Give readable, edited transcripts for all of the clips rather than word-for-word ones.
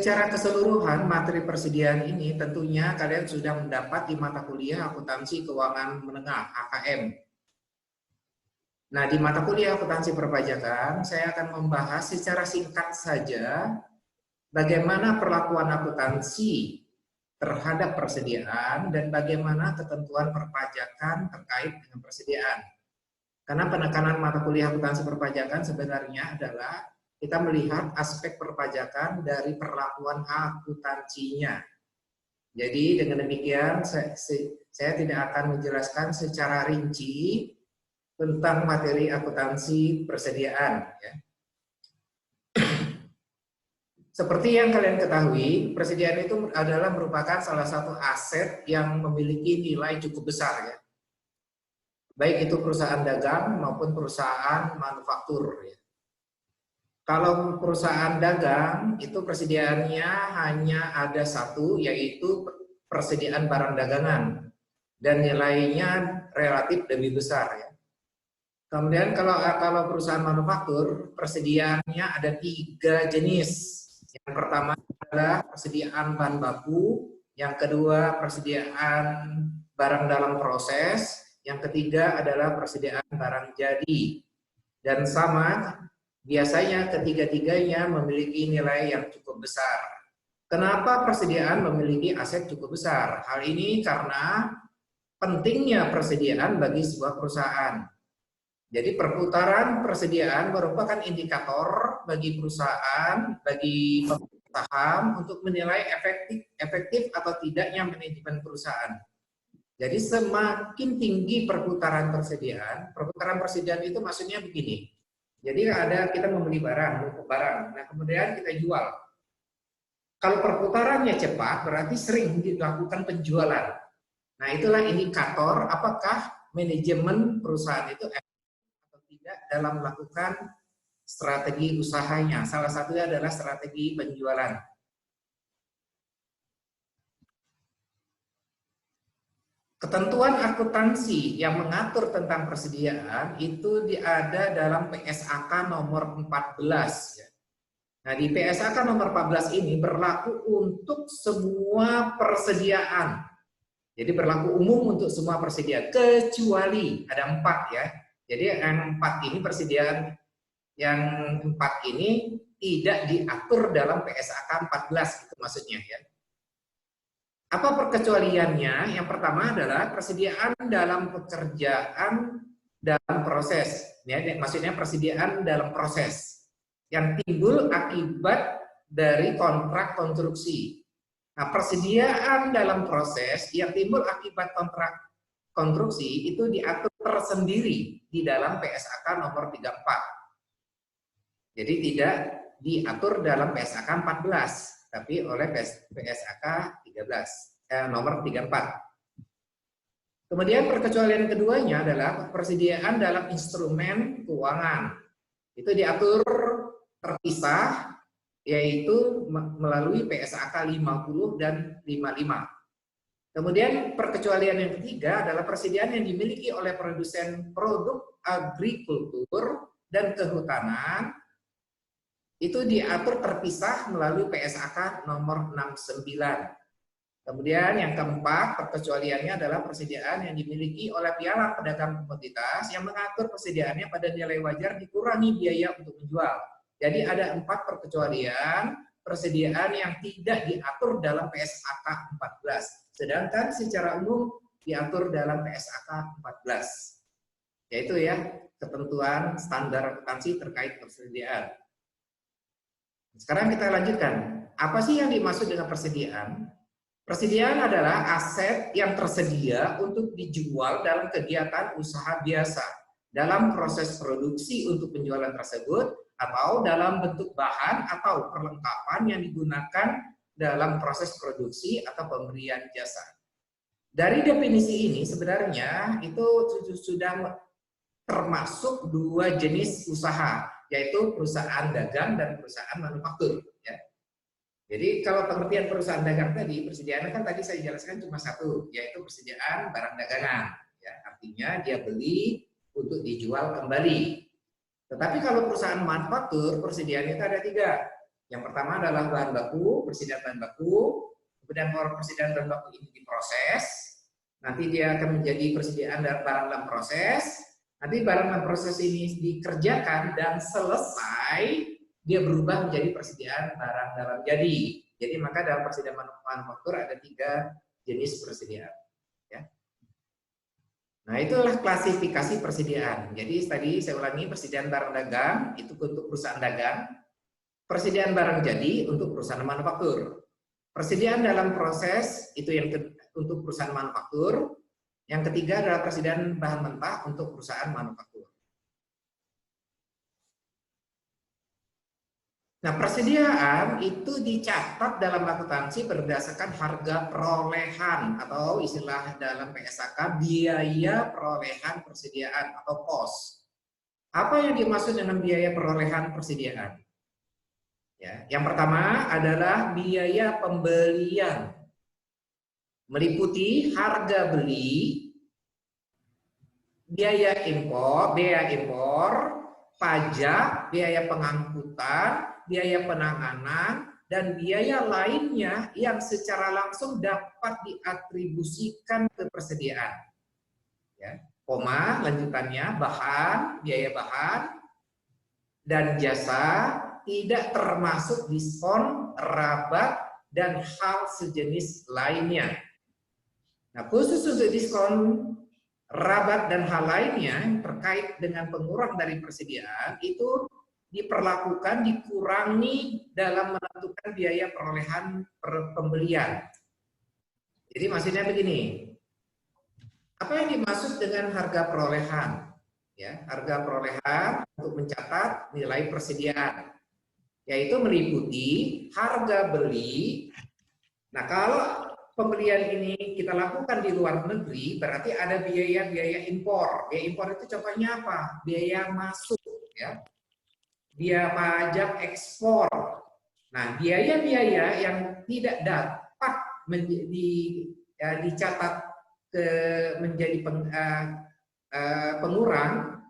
Secara keseluruhan, materi persediaan ini tentunya kalian sudah mendapat di mata kuliah Akuntansi Keuangan Menengah (AKM). Nah, di mata kuliah Akuntansi Perpajakan, saya akan membahas secara singkat saja bagaimana perlakuan akuntansi terhadap persediaan dan bagaimana ketentuan perpajakan terkait dengan persediaan. Karena penekanan mata kuliah Akuntansi Perpajakan sebenarnya adalah kita melihat aspek perpajakan dari perlakuan akuntansinya. Jadi dengan demikian saya tidak akan menjelaskan secara rinci tentang materi akuntansi persediaan. Ya. Seperti yang kalian ketahui, persediaan itu adalah merupakan salah satu aset yang memiliki nilai cukup besar, ya. Baik itu perusahaan dagang maupun perusahaan manufaktur. Ya. Kalau perusahaan dagang, itu persediaannya hanya ada satu, yaitu persediaan barang dagangan. Dan nilainya relatif lebih besar. Ya. Kemudian kalau perusahaan manufaktur, persediaannya ada 3 jenis. Yang pertama adalah persediaan bahan baku, yang kedua persediaan barang dalam proses, yang ketiga adalah persediaan barang jadi. Dan sama, biasanya ketiga-tiganya memiliki nilai yang cukup besar. Kenapa persediaan memiliki aset cukup besar? Hal ini karena pentingnya persediaan bagi sebuah perusahaan. Jadi perputaran persediaan merupakan indikator bagi perusahaan, bagi pemilik saham untuk menilai efektif atau tidaknya manajemen perusahaan. Jadi semakin tinggi perputaran persediaan itu maksudnya begini. Jadi kita membeli barang, nah kemudian kita jual. Kalau perputarannya cepat, berarti sering dilakukan penjualan. Nah itulah indikator apakah manajemen perusahaan itu tidak dalam melakukan strategi usahanya. Salah satunya adalah strategi penjualan. Ketentuan akuntansi yang mengatur tentang persediaan itu ada dalam PSAK nomor 14. Nah, di PSAK nomor 14 ini berlaku untuk semua persediaan. Jadi berlaku umum untuk semua persediaan, kecuali ada 4 ya. Jadi yang 4 ini persediaan yang 4 ini tidak diatur dalam PSAK 14 itu maksudnya ya. Apa perkecualiannya? Yang pertama adalah persediaan dalam pekerjaan dalam proses. Ya, maksudnya persediaan dalam proses yang timbul akibat dari kontrak konstruksi. Nah, persediaan dalam proses yang timbul akibat kontrak konstruksi itu diatur tersendiri di dalam PSAK nomor 34. Jadi tidak diatur dalam PSAK 14. Tapi oleh PSAK 13, nomor 34. Kemudian perkecualian keduanya adalah persediaan dalam instrumen keuangan. Itu diatur terpisah, yaitu melalui PSAK 50 dan 55. Kemudian perkecualian yang ketiga adalah persediaan yang dimiliki oleh produsen produk agrikultur dan kehutanan, itu diatur terpisah melalui PSAK nomor 69. Kemudian yang keempat, perkecualiannya adalah persediaan yang dimiliki oleh piala pedagang komoditas yang mengatur persediaannya pada nilai wajar dikurangi biaya untuk menjual. Jadi ada 4 perkecualian persediaan yang tidak diatur dalam PSAK 14. Sedangkan secara umum diatur dalam PSAK 14. Yaitu ya, ketentuan standar akuntansi terkait persediaan. Sekarang kita lanjutkan. Apa sih yang dimaksud dengan persediaan? Persediaan adalah aset yang tersedia untuk dijual dalam kegiatan usaha biasa, dalam proses produksi untuk penjualan tersebut, atau dalam bentuk bahan atau perlengkapan yang digunakan dalam proses produksi atau pemberian jasa. Dari definisi ini sebenarnya itu sudah termasuk 2 jenis usaha, yaitu perusahaan dagang dan perusahaan manufaktur. Ya. Jadi kalau pengertian perusahaan dagang tadi, persediaannya kan tadi saya jelaskan cuma satu, yaitu persediaan barang dagangan. Ya, artinya dia beli untuk dijual kembali. Tetapi kalau perusahaan manufaktur, persediaan itu ada 3, Yang pertama adalah bahan baku, persediaan bahan baku, kemudian persediaan bahan baku ini diproses, nanti dia akan menjadi persediaan barang dalam proses, nanti barang dalam proses ini dikerjakan dan selesai, dia berubah menjadi persediaan barang dalam jadi. Jadi maka dalam persediaan manufaktur ada 3 jenis persediaan. Ya. Nah, itulah klasifikasi persediaan. Jadi tadi saya ulangi, persediaan barang dagang itu untuk perusahaan dagang, persediaan barang jadi untuk perusahaan manufaktur. Persediaan dalam proses itu yang untuk perusahaan manufaktur. Yang ketiga adalah persediaan bahan mentah untuk perusahaan manufaktur. Nah, persediaan itu dicatat dalam akuntansi berdasarkan harga perolehan atau istilah dalam PSAK biaya perolehan persediaan atau cost. Apa yang dimaksud dengan biaya perolehan persediaan? Ya, yang pertama adalah biaya pembelian, meliputi harga beli, biaya impor, pajak, biaya pengangkutan, biaya penanganan, dan biaya lainnya yang secara langsung dapat diatribusikan ke persediaan. Ya, koma, lanjutannya bahan, biaya bahan, dan jasa tidak termasuk diskon, rabat, dan hal sejenis lainnya. Nah, khusus untuk diskon, rabat, dan hal lainnya yang terkait dengan pengurang dari persediaan itu diperlakukan, dikurangi dalam menentukan biaya perolehan pembelian. Jadi maksudnya begini, apa yang dimaksud dengan harga perolehan? Ya, harga perolehan untuk mencatat nilai persediaan, yaitu meliputi harga beli. Nah, kalau pembelian ini kita lakukan di luar negeri, berarti ada biaya-biaya impor. Biaya impor itu contohnya apa? Biaya masuk, ya. Biaya pajak ekspor. Nah, biaya-biaya yang tidak dapat dicatat menjadi pengurang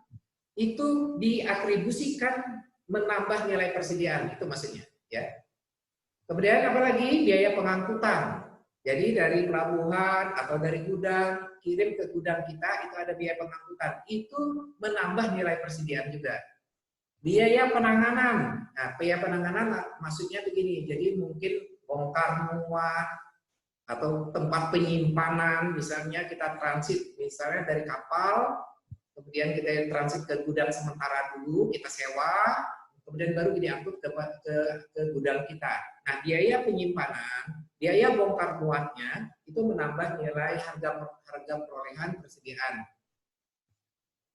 itu diatribusikan menambah nilai persediaan, itu maksudnya. Ya. Kemudian apalagi biaya pengangkutan. Jadi dari pelabuhan atau dari gudang kirim ke gudang kita itu ada biaya pengangkutan. Itu menambah nilai persediaan juga. Biaya penanganan. Nah, biaya penanganan maksudnya begini. Jadi mungkin bongkar muat atau tempat penyimpanan, misalnya kita transit misalnya dari kapal, kemudian kita transit ke gudang sementara dulu, kita sewa, kemudian baru diangkut ke gudang kita. Nah, biaya penyimpanan, biaya bongkar muatnya itu menambah nilai harga perolehan persediaan.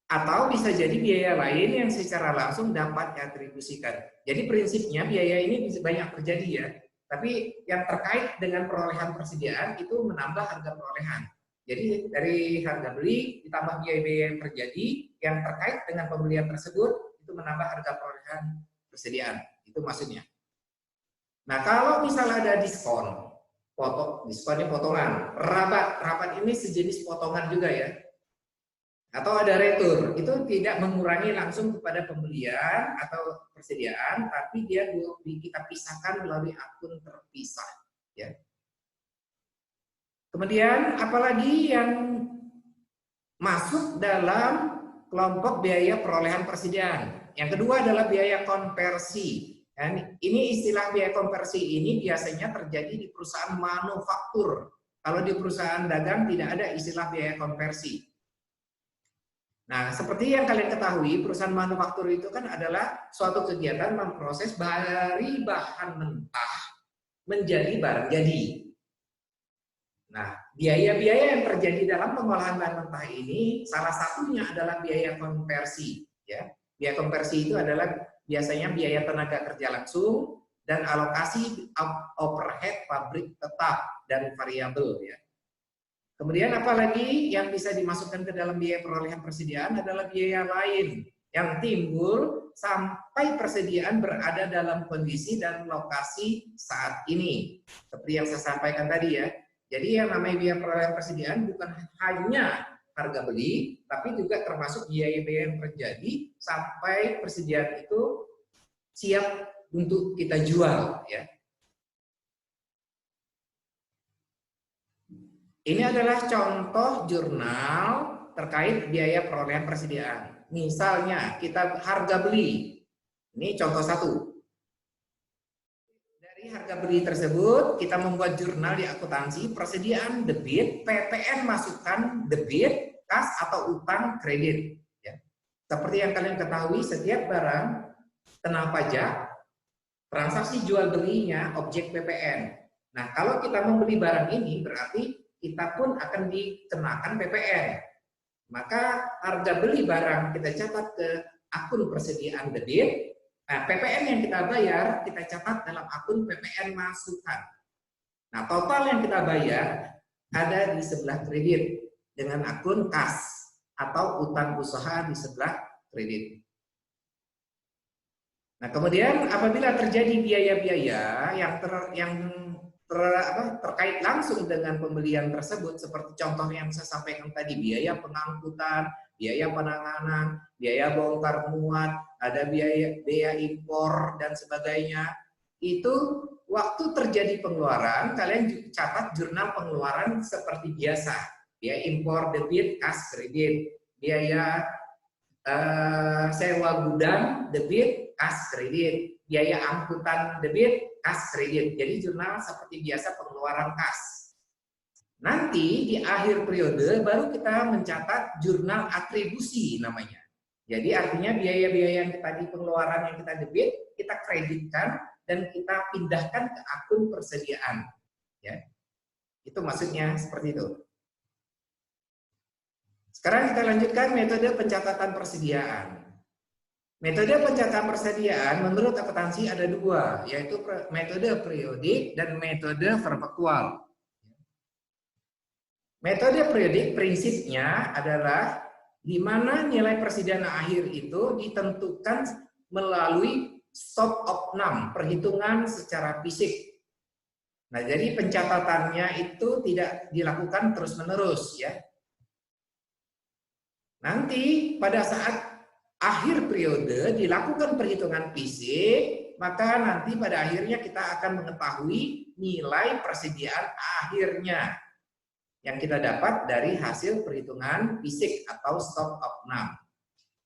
Atau bisa jadi biaya lain yang secara langsung dapat diatribusikan. Jadi prinsipnya biaya ini bisa banyak terjadi ya, tapi yang terkait dengan perolehan persediaan itu menambah harga perolehan. Jadi dari harga beli ditambah biaya-biaya yang terjadi yang terkait dengan pembelian tersebut itu menambah harga perolehan persediaan. Itu maksudnya. Nah, kalau misalnya ada diskon, diskonnya potongan, rabat ini sejenis potongan juga ya. Atau ada retur, itu tidak mengurangi langsung kepada pembelian atau persediaan, tapi dia kita pisahkan melalui akun terpisah. Ya. Kemudian apalagi yang masuk dalam kelompok biaya perolehan persediaan. Yang kedua adalah biaya konversi. Dan ini istilah biaya konversi ini biasanya terjadi di perusahaan manufaktur. Kalau di perusahaan dagang tidak ada istilah biaya konversi. Nah, seperti yang kalian ketahui, perusahaan manufaktur itu kan adalah suatu kegiatan memproses dari bahan mentah menjadi barang jadi. Nah, biaya-biaya yang terjadi dalam pengolahan bahan mentah ini salah satunya adalah biaya konversi. Ya, biaya konversi itu adalah biasanya biaya tenaga kerja langsung dan alokasi overhead pabrik tetap dan variabel. Ya. Kemudian apalagi yang bisa dimasukkan ke dalam biaya perolehan persediaan adalah biaya lain yang timbul sampai persediaan berada dalam kondisi dan lokasi saat ini. Seperti yang saya sampaikan tadi ya. Jadi yang namanya biaya perolehan persediaan bukan hanya harga beli, tapi juga termasuk biaya-biaya yang terjadi sampai persediaan itu siap untuk kita jual, ya. Ini adalah contoh jurnal terkait biaya perolehan persediaan. Misalnya kita harga beli, ini contoh satu. Dari harga beli tersebut kita membuat jurnal di akuntansi persediaan debit, PPN masukkan debit, kas atau utang kredit. Ya. Seperti yang kalian ketahui, setiap barang kena pajak, transaksi jual belinya objek PPN. Nah, kalau kita membeli barang ini berarti kita pun akan dikenakan PPN. Maka harga beli barang kita catat ke akun persediaan debit. Nah, PPN yang kita bayar kita catat dalam akun PPN masukan. Nah, total yang kita bayar ada di sebelah kredit dengan akun kas atau utang usaha di sebelah kredit. Nah, kemudian apabila terjadi biaya-biaya yang terkait langsung dengan pembelian tersebut, seperti contoh yang saya sampaikan tadi, biaya pengangkutan, biaya penanganan, biaya bongkar muat, ada biaya impor dan sebagainya, itu waktu terjadi pengeluaran kalian catat jurnal pengeluaran seperti biasa, biaya impor debit, kas kredit, biaya sewa gudang debit, kas kredit, biaya angkutan debit, kas kredit. Jadi jurnal seperti biasa pengeluaran kas. Nanti di akhir periode baru kita mencatat jurnal atribusi namanya. Jadi artinya biaya-biaya yang tadi pengeluaran yang kita debit, kita kreditkan dan kita pindahkan ke akun persediaan. Ya. Itu maksudnya seperti itu. Sekarang kita lanjutkan metode pencatatan persediaan. Metode pencatatan persediaan menurut akuntansi ada dua, yaitu metode periodik dan metode perpetual. Metode periodik prinsipnya adalah di mana nilai persediaan akhir itu ditentukan melalui stock of num, perhitungan secara fisik. Nah, jadi pencatatannya itu tidak dilakukan terus-menerus, ya. Nanti pada saat akhir periode dilakukan perhitungan fisik, maka nanti pada akhirnya kita akan mengetahui nilai persediaan akhirnya yang kita dapat dari hasil perhitungan fisik atau stock of num.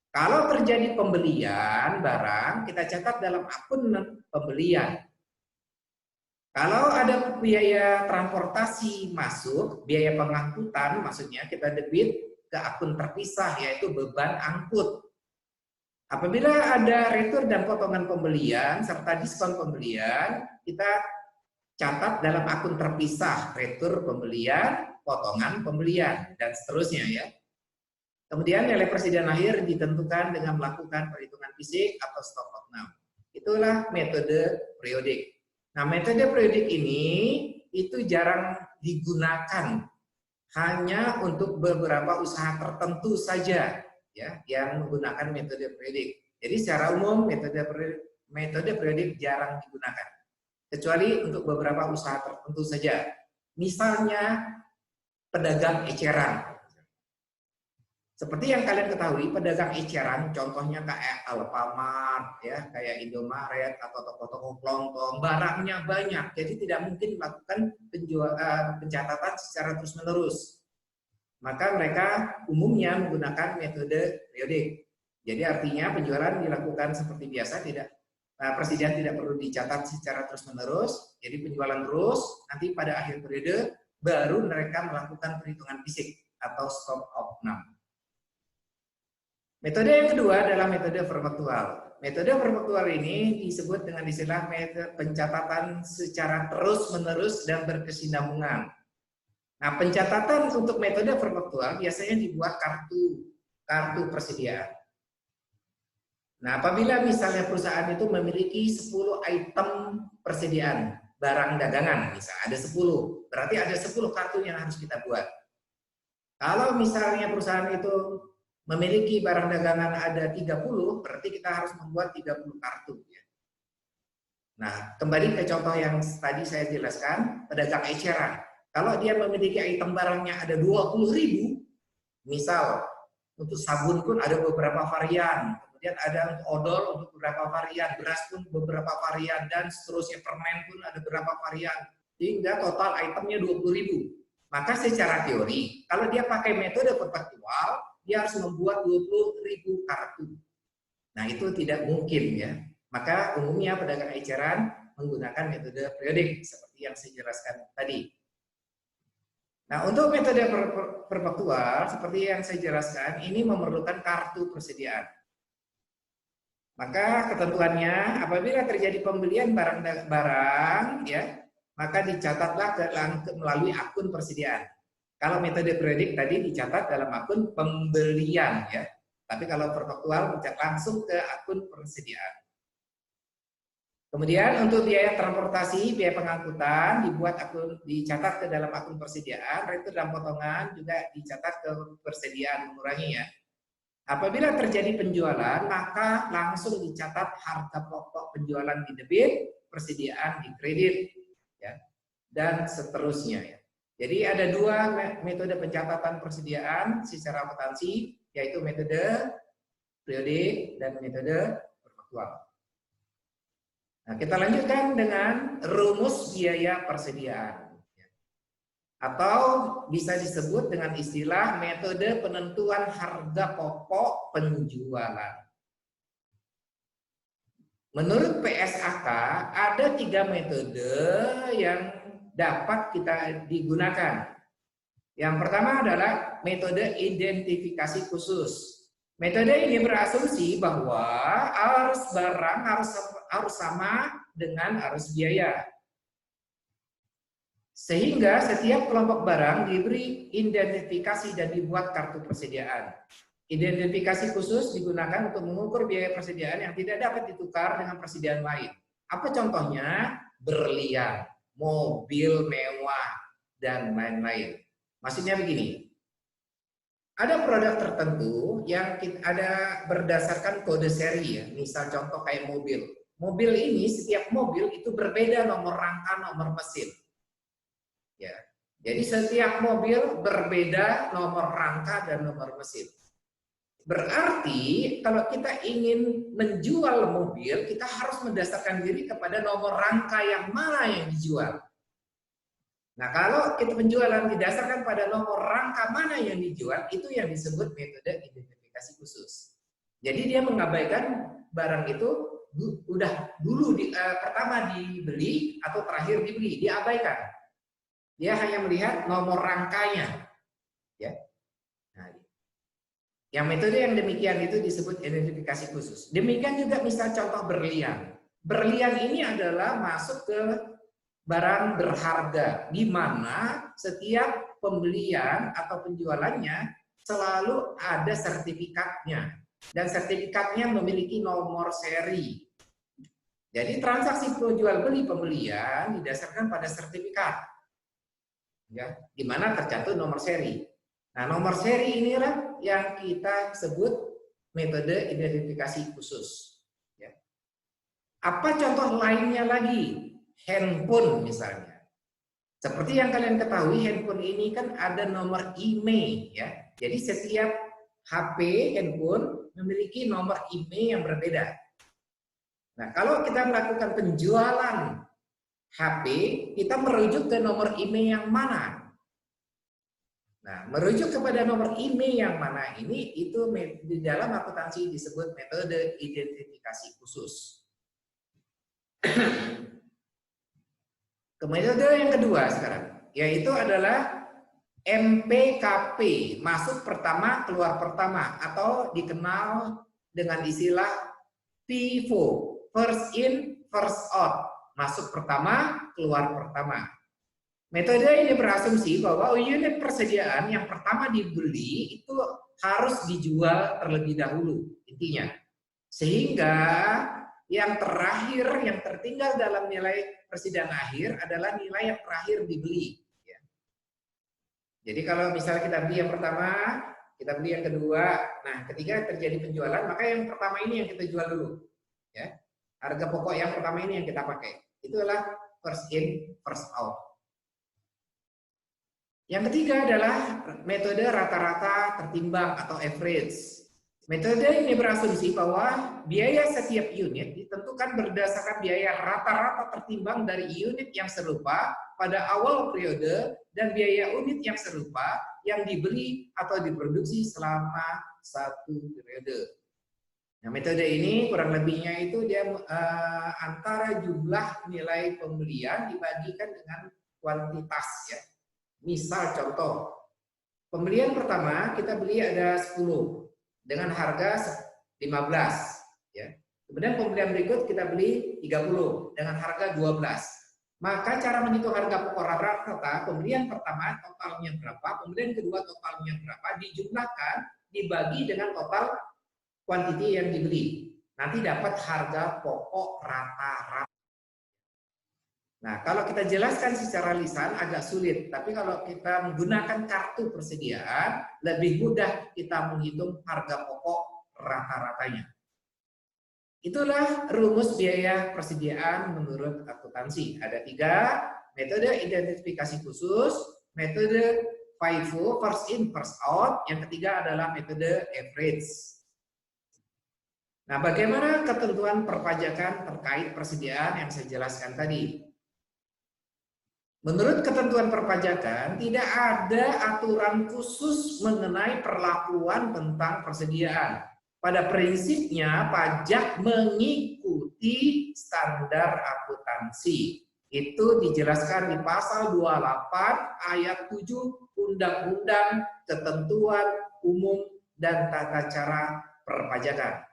Kalau terjadi pembelian barang, kita catat dalam akun pembelian. Kalau ada biaya transportasi masuk, biaya pengangkutan maksudnya kita debit ke akun terpisah, yaitu beban angkut. Apabila ada retur dan potongan pembelian serta diskon pembelian, kita catat dalam akun terpisah, retur pembelian, potongan pembelian, dan seterusnya, ya. Kemudian nilai persediaan akhir ditentukan dengan melakukan perhitungan fisik atau stock of num. Itulah metode periodik. Nah, metode periodik ini itu jarang digunakan, hanya untuk beberapa usaha tertentu saja, ya, yang menggunakan metode periodik. Jadi secara umum metode periodik jarang digunakan, kecuali untuk beberapa usaha tertentu saja. Misalnya pedagang eceran. Seperti yang kalian ketahui, pedagang eceran, contohnya kayak Alfamart, ya, kayak Indomaret atau toko-toko kelontong, barangnya banyak, jadi tidak mungkin melakukan pencatatan secara terus-menerus. Maka mereka umumnya menggunakan metode periodik. Jadi artinya penjualan dilakukan seperti biasa, persediaan tidak perlu dicatat secara terus-menerus. Jadi penjualan terus, nanti pada akhir periode baru mereka melakukan perhitungan fisik atau stock of num. Metode yang kedua adalah metode perpetual. Metode perpetual ini disebut dengan istilah metode pencatatan secara terus-menerus dan berkesinambungan. Nah, pencatatan untuk metode perpetual biasanya dibuat kartu persediaan. Nah, apabila misalnya perusahaan itu memiliki 10 item persediaan barang dagangan, misalnya ada 10, berarti ada 10 kartu yang harus kita buat. Kalau misalnya perusahaan itu memiliki barang dagangan ada 30, berarti kita harus membuat 30 kartu. Nah, kembali ke contoh yang tadi saya jelaskan, pedagang eceran. Kalau dia memiliki item barangnya ada 20.000, misal Untuk sabun pun ada beberapa varian. Kemudian ada untuk odol untuk beberapa varian. Beras pun beberapa varian. Dan seterusnya permen pun ada beberapa varian. Hingga total itemnya 20.000. Maka secara teori, kalau dia pakai metode perpetual, dia harus membuat 20.000 kartu. Nah, itu tidak mungkin ya. Maka umumnya pedagang eceran menggunakan metode periodik seperti yang saya jelaskan tadi. Nah, untuk metode perpetual seperti yang saya jelaskan, ini memerlukan kartu persediaan. Maka ketentuannya, apabila terjadi pembelian barang ya, maka dicatatlah melalui akun persediaan. Kalau metode periodik tadi dicatat dalam akun pembelian ya. Tapi kalau perpetual langsung ke akun persediaan. Kemudian untuk biaya transportasi, biaya pengangkutan dicatat ke dalam akun persediaan, retur dan potongan juga dicatat ke persediaan mengurangi ya. Apabila terjadi penjualan, maka langsung dicatat harga pokok penjualan di debit, persediaan di kredit ya. Dan seterusnya ya. Jadi ada dua metode pencatatan persediaan secara akuntansi, yaitu metode periodik dan metode perpetual. Nah, kita lanjutkan dengan rumus biaya persediaan. Atau bisa disebut dengan istilah metode penentuan harga pokok penjualan. Menurut PSAK, ada 3 metode yang dapat kita digunakan. Yang pertama adalah metode identifikasi khusus. Metode ini berasumsi bahwa arus barang harus sama dengan arus biaya. Sehingga setiap kelompok barang diberi identifikasi dan dibuat kartu persediaan. Identifikasi khusus digunakan untuk mengukur biaya persediaan yang tidak dapat ditukar dengan persediaan lain. Apa contohnya? Berlian, mobil mewah, dan lain-lain. Maksudnya begini. Ada produk tertentu yang ada berdasarkan kode seri ya. Misal contoh kayak mobil. Mobil ini, setiap mobil itu berbeda nomor rangka, nomor mesin. Ya. Jadi setiap mobil berbeda nomor rangka dan nomor mesin. Berarti kalau kita ingin menjual mobil, kita harus mendasarkan diri kepada nomor rangka yang mana yang dijual. Nah, kalau kita penjualan didasarkan pada nomor rangka mana yang dijual, itu yang disebut metode identifikasi khusus. Jadi dia mengabaikan barang itu udah dulu pertama dibeli atau terakhir dibeli, diabaikan. Dia hanya melihat nomor rangkanya. Ya. Nah, yang metode yang demikian itu disebut identifikasi khusus. Demikian juga misal contoh berlian. Berlian ini adalah masuk ke barang berharga, di mana setiap pembelian atau penjualannya selalu ada sertifikatnya, dan sertifikatnya memiliki nomor seri. Jadi transaksi jual beli pembelian didasarkan pada sertifikat, ya, di mana tercantum nomor seri. Nah, nomor seri inilah yang kita sebut metode identifikasi khusus. Ya. Apa contoh lainnya lagi? Handphone misalnya. Seperti yang kalian ketahui, handphone ini kan ada nomor IMEI ya. Jadi setiap HP handphone memiliki nomor IMEI yang berbeda. Nah, kalau kita melakukan penjualan HP, kita merujuk ke nomor IMEI yang mana? Nah, merujuk kepada nomor IMEI yang mana ini, itu di dalam akuntansi disebut metode identifikasi khusus. Metode yang kedua sekarang, yaitu adalah MPKP, masuk pertama, keluar pertama, atau dikenal dengan istilah FIFO, first in, first out, masuk pertama, keluar pertama. Metode ini berasumsi bahwa unit persediaan yang pertama dibeli itu harus dijual terlebih dahulu, intinya. Sehingga yang terakhir, yang tertinggal dalam nilai persediaan akhir adalah nilai yang terakhir dibeli. Ya. Jadi kalau misalnya kita beli yang pertama, kita beli yang kedua, nah ketika terjadi penjualan, maka yang pertama ini yang kita jual dulu. Ya. Harga pokok yang pertama ini yang kita pakai. Itulah first in, first out. Yang ketiga adalah metode rata-rata tertimbang atau average. Metode ini berasumsi bahwa biaya setiap unit ditentukan berdasarkan biaya rata-rata tertimbang dari unit yang serupa pada awal periode dan biaya unit yang serupa yang dibeli atau diproduksi selama satu periode. Nah, metode ini kurang lebihnya itu dia antara jumlah nilai pembelian dibagikan dengan kuantitas ya. Misal contoh, pembelian pertama kita beli ada 10 dengan harga 15 ya. Kemudian pembelian berikut kita beli 30 dengan harga 12. Maka cara menghitung harga pokok rata-rata pembelian pertama totalnya berapa, pembelian kedua totalnya berapa, dijumlahkan dibagi dengan total quantity yang dibeli. Nanti dapat harga pokok rata-rata. Nah, kalau kita jelaskan secara lisan agak sulit, tapi kalau kita menggunakan kartu persediaan, lebih mudah kita menghitung harga pokok rata-ratanya. Itulah rumus biaya persediaan menurut akuntansi. Ada 3, metode identifikasi khusus, metode FIFO, first in, first out, yang ketiga adalah metode average. Nah, bagaimana ketentuan perpajakan terkait persediaan yang saya jelaskan tadi? Menurut ketentuan perpajakan, tidak ada aturan khusus mengenai perlakuan tentang persediaan. Pada prinsipnya, pajak mengikuti standar akuntansi. Itu dijelaskan di pasal 28 ayat 7 Undang-Undang Ketentuan Umum dan Tata Cara Perpajakan,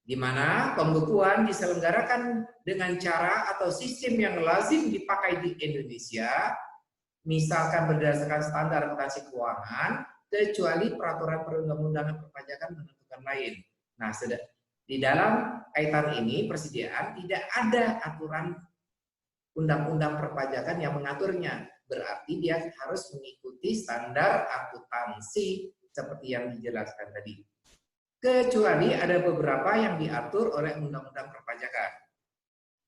di mana pembukuan diselenggarakan dengan cara atau sistem yang lazim dipakai di Indonesia, misalkan berdasarkan standar akuntansi keuangan, kecuali peraturan perundang-undangan perpajakan menentukan lain. Nah, di dalam kaitan ini persediaan tidak ada aturan undang-undang perpajakan yang mengaturnya, berarti dia harus mengikuti standar akuntansi seperti yang dijelaskan tadi. Kecuali ada beberapa yang diatur oleh Undang-Undang Perpajakan.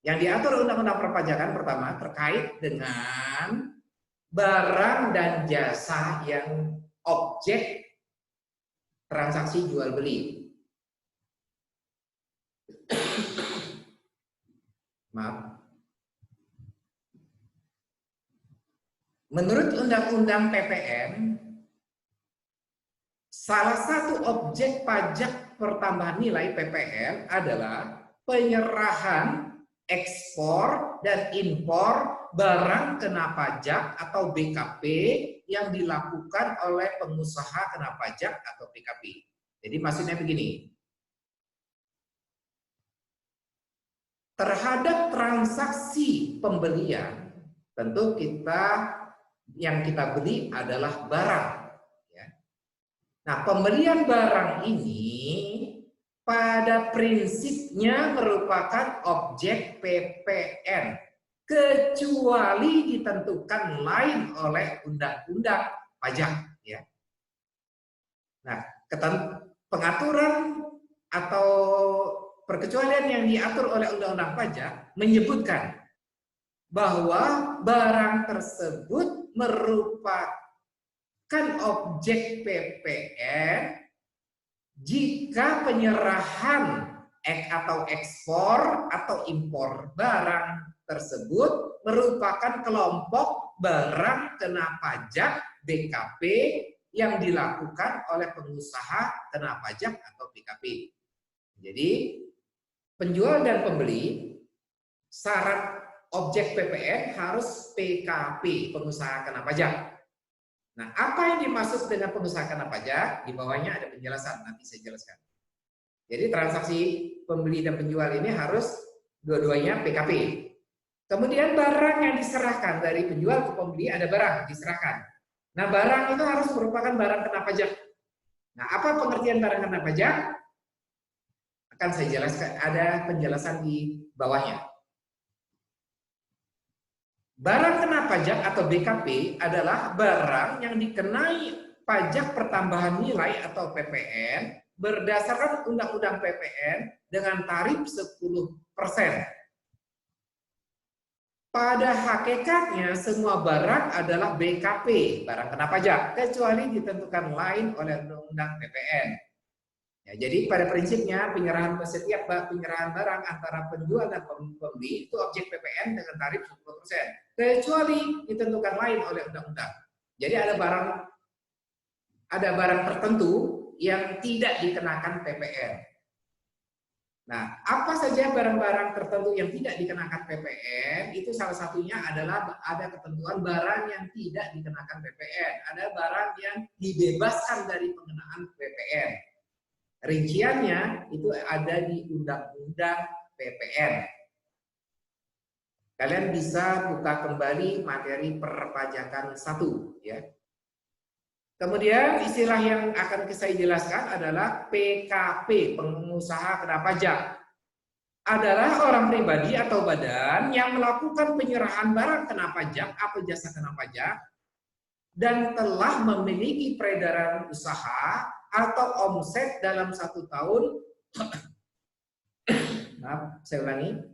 Yang diatur Undang-Undang Perpajakan pertama terkait dengan barang dan jasa yang objek transaksi jual beli. Maaf. Menurut Undang-Undang PPN, salah satu objek pajak pertambahan nilai PPN adalah penyerahan ekspor dan impor barang kena pajak atau BKP yang dilakukan oleh pengusaha kena pajak atau BKP. Jadi maksudnya begini. Terhadap transaksi pembelian, tentu yang kita beli adalah barang. Nah, pembelian barang ini pada prinsipnya merupakan objek PPN, kecuali ditentukan lain oleh undang-undang pajak. Ya. Nah, pengaturan atau perkecualian yang diatur oleh undang-undang pajak menyebutkan bahwa barang tersebut merupakan objek PPN jika penyerahan atau ekspor atau impor barang tersebut merupakan kelompok barang kena pajak BKP yang dilakukan oleh pengusaha kena pajak atau BKP. Jadi penjual dan pembeli syarat objek PPN harus PKP, pengusaha kena pajak. Nah, apa yang dimaksud dengan pengusaha kena pajak? Di bawahnya ada penjelasan, nanti saya jelaskan. Jadi transaksi pembeli dan penjual ini harus dua-duanya PKP. Kemudian barang yang diserahkan dari penjual ke pembeli, ada barang diserahkan. Nah, barang itu harus merupakan barang kena pajak. Nah, apa pengertian barang kena pajak? Akan saya jelaskan, ada penjelasan di bawahnya. Barang kena pajak atau BKP adalah barang yang dikenai pajak pertambahan nilai atau PPN berdasarkan Undang-Undang PPN dengan tarif 10%. pada hakikatnya semua barang adalah BKP, barang kena pajak, kecuali ditentukan lain oleh Undang-Undang PPN. Ya, jadi pada prinsipnya setiap penyerahan barang antara penjual dan pembeli itu objek PPN dengan tarif 10%, kecuali ditentukan lain oleh undang-undang. Jadi ada barang tertentu yang tidak dikenakan PPN. Nah, apa saja barang-barang tertentu yang tidak dikenakan PPN, itu salah satunya adalah ada ketentuan barang yang tidak dikenakan PPN. Ada barang yang dibebaskan dari pengenaan PPN. Rinciannya itu ada di Undang-Undang PPN. Kalian bisa buka kembali materi perpajakan 1, ya. Kemudian istilah yang akan saya jelaskan adalah PKP, pengusaha kena pajak. Adalah orang pribadi atau badan yang melakukan penyerahan barang kena pajak atau jasa kena pajak dan telah memiliki peredaran usaha atau omset dalam 1 tahun. Maaf, saya ulangi.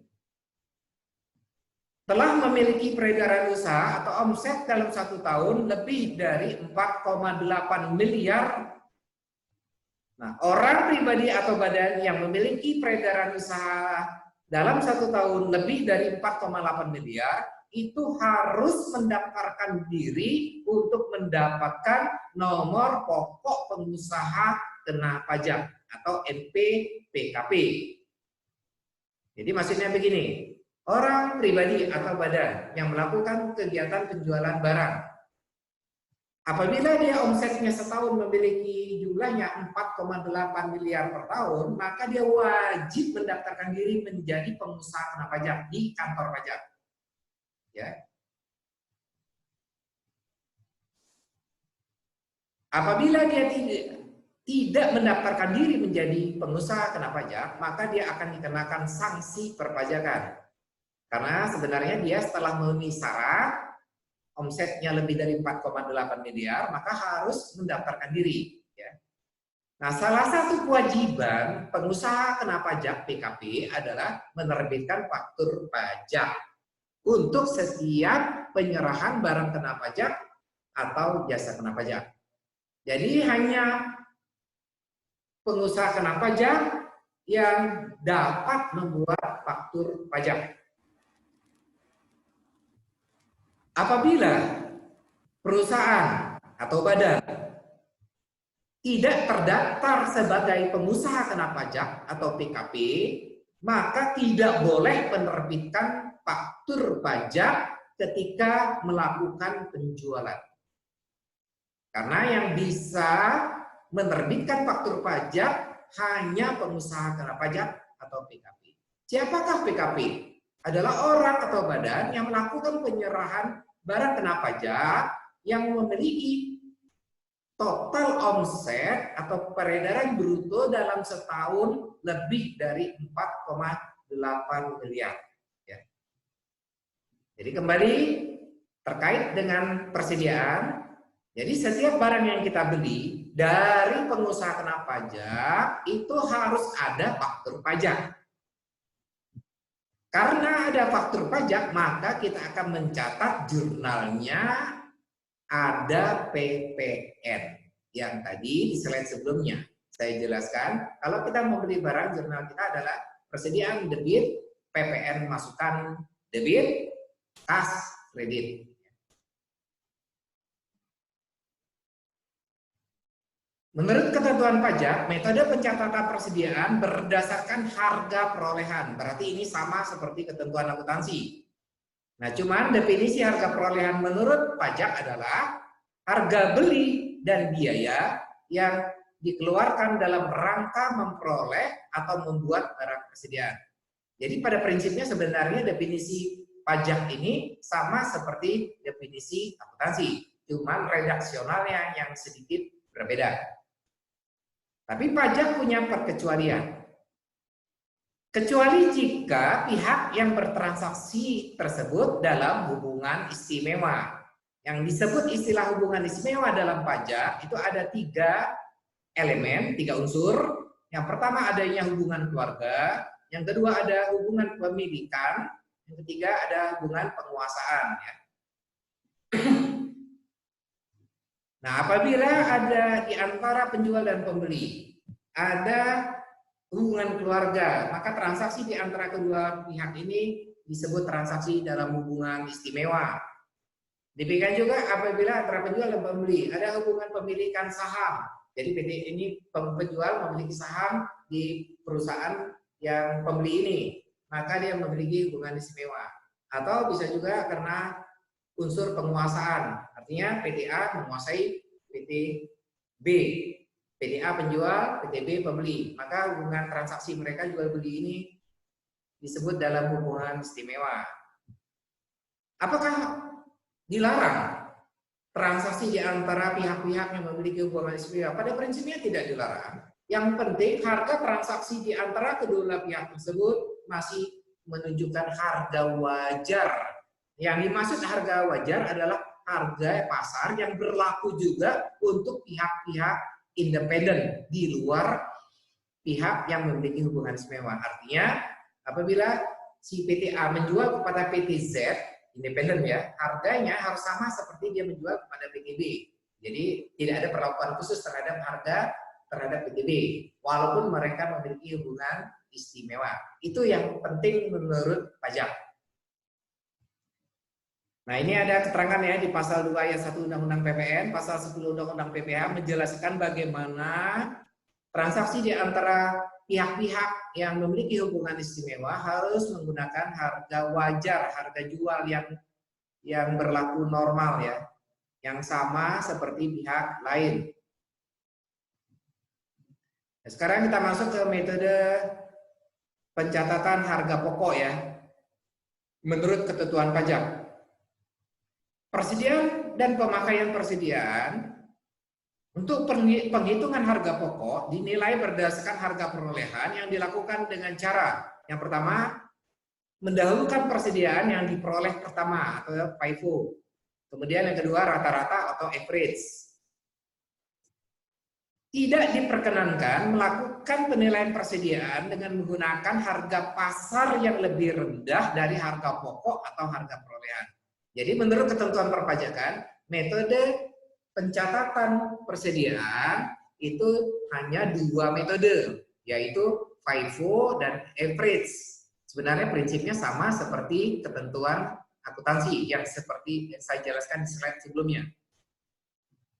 Telah memiliki peredaran usaha atau omset dalam 1 tahun lebih dari 4,8 miliar. Nah, orang pribadi atau badan yang memiliki peredaran usaha dalam 1 tahun lebih dari 4,8 miliar itu harus mendaftarkan diri untuk mendapatkan nomor pokok pengusaha kena pajak atau NPWP. Jadi maksudnya begini. Orang pribadi atau badan yang melakukan kegiatan penjualan barang, apabila dia omsetnya setahun memiliki jumlahnya 4,8 miliar per tahun, maka dia wajib mendaftarkan diri menjadi pengusaha kena pajak di kantor pajak. Ya. Apabila dia tidak mendaftarkan diri menjadi pengusaha kena pajak, maka dia akan dikenakan sanksi perpajakan. Karena sebenarnya dia setelah memenuhi syarat, omsetnya lebih dari 4,8 miliar, maka harus mendaftarkan diri. Ya. Nah, salah satu kewajiban pengusaha kena pajak PKP adalah menerbitkan faktur pajak untuk setiap penyerahan barang kena pajak atau jasa kena pajak. Jadi hanya pengusaha kena pajak yang dapat membuat faktur pajak. Apabila perusahaan atau badan tidak terdaftar sebagai pengusaha kena pajak atau PKP, maka tidak boleh menerbitkan faktur pajak ketika melakukan penjualan. Karena yang bisa menerbitkan faktur pajak hanya pengusaha kena pajak atau PKP. Siapakah PKP? Adalah orang atau badan yang melakukan penyerahan barang kena pajak yang memiliki total omset atau peredaran bruto dalam setahun lebih dari 4,8 miliar. Ya. Jadi kembali terkait dengan persediaan, jadi setiap barang yang kita beli dari pengusaha kena pajak itu harus ada faktur pajak. Karena ada faktur pajak, maka kita akan mencatat jurnalnya ada PPN. Yang tadi di slide sebelumnya saya jelaskan, kalau kita membeli barang, jurnal kita adalah persediaan debit, PPN masukan debit, kas kredit. Menurut ketentuan pajak, metode pencatatan persediaan berdasarkan harga perolehan. Berarti ini sama seperti ketentuan akuntansi. Nah, cuman definisi harga perolehan menurut pajak adalah harga beli dan biaya yang dikeluarkan dalam rangka memperoleh atau membuat barang persediaan. Jadi pada prinsipnya sebenarnya definisi pajak ini sama seperti definisi akuntansi, cuman redaksionalnya yang sedikit berbeda. Tapi pajak punya perkecualian. Kecuali jika pihak yang bertransaksi tersebut dalam hubungan istimewa. Yang disebut istilah hubungan istimewa dalam pajak itu ada 3 elemen, 3 unsur. Yang pertama adanya hubungan keluarga, yang kedua ada hubungan pemilikan, Yang ketiga ada hubungan penguasaan. Ya. Nah, apabila ada di antara penjual dan pembeli ada hubungan keluarga, maka transaksi di antara kedua pihak ini disebut transaksi dalam hubungan istimewa. Demikian juga apabila antara penjual dan pembeli ada hubungan pemilikan saham. Jadi PT ini penjual memiliki saham di perusahaan yang pembeli ini, maka dia memiliki hubungan istimewa. Atau bisa juga karena unsur penguasaan, artinya PT A menguasai PT B, PT A penjual, PT B pembeli, maka hubungan transaksi mereka jual beli ini disebut dalam hubungan istimewa. Apakah dilarang transaksi di antara pihak-pihak yang memiliki hubungan istimewa? Pada prinsipnya tidak dilarang. Yang penting harga transaksi di antara kedua pihak tersebut masih menunjukkan harga wajar. Yang dimaksud harga wajar adalah harga pasar yang berlaku juga untuk pihak-pihak independen di luar pihak yang memiliki hubungan istimewa. Artinya, apabila si PT A menjual kepada PT Z, independen ya, harganya harus sama seperti dia menjual kepada PT B. Jadi tidak ada perlakuan khusus terhadap harga terhadap PT B, walaupun mereka memiliki hubungan istimewa. Itu yang penting menurut pajak. Nah, ini ada keterangan ya di pasal 2 ayat 1 Undang-Undang PPN, pasal 10 Undang-Undang PPH menjelaskan bagaimana transaksi di antara pihak-pihak yang memiliki hubungan istimewa harus menggunakan harga wajar, harga jual yang berlaku normal ya, yang sama seperti pihak lain. Nah, sekarang kita masuk ke metode pencatatan harga pokok ya, menurut ketentuan pajak. Persediaan dan pemakaian persediaan untuk penghitungan harga pokok dinilai berdasarkan harga perolehan yang dilakukan dengan cara yang pertama, mendahulukan persediaan yang diperoleh pertama atau FIFO. Kemudian yang kedua, rata-rata atau average. Tidak diperkenankan melakukan penilaian persediaan dengan menggunakan harga pasar yang lebih rendah dari harga pokok atau harga perolehan. Jadi menurut ketentuan perpajakan, metode pencatatan persediaan itu hanya dua metode, yaitu FIFO dan average. Sebenarnya prinsipnya sama seperti ketentuan akuntansi yang seperti saya jelaskan di slide sebelumnya.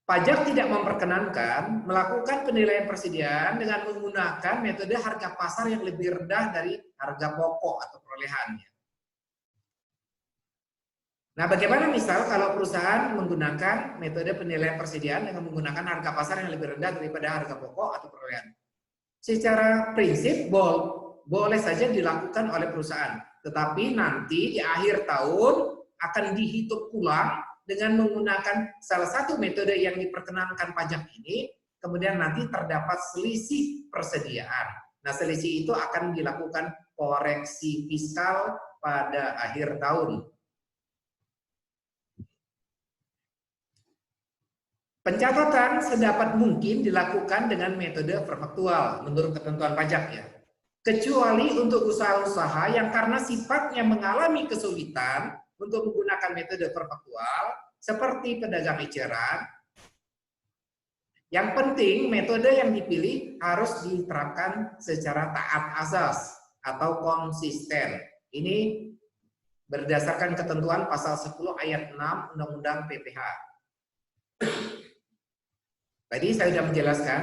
Pajak tidak memperkenankan melakukan penilaian persediaan dengan menggunakan metode harga pasar yang lebih rendah dari harga pokok atau perolehannya. Nah, bagaimana misal kalau perusahaan menggunakan metode penilaian persediaan dengan menggunakan harga pasar yang lebih rendah daripada harga pokok atau perolehan? Secara prinsip boleh saja dilakukan oleh perusahaan, tetapi nanti di akhir tahun akan dihitung ulang dengan menggunakan salah satu metode yang diperkenankan pajak ini, kemudian nanti terdapat selisih persediaan. Nah, selisih itu akan dilakukan koreksi fiskal pada akhir tahun. Pencatatan sedapat mungkin dilakukan dengan metode perfaktual menurut ketentuan pajak ya. Kecuali untuk usaha-usaha yang karena sifatnya mengalami kesulitan untuk menggunakan metode perfaktual seperti pedagang eceran. Yang penting metode yang dipilih harus diterapkan secara taat azas atau konsisten. Ini berdasarkan ketentuan pasal 10 ayat 6 Undang-Undang PPH. Tadi saya sudah menjelaskan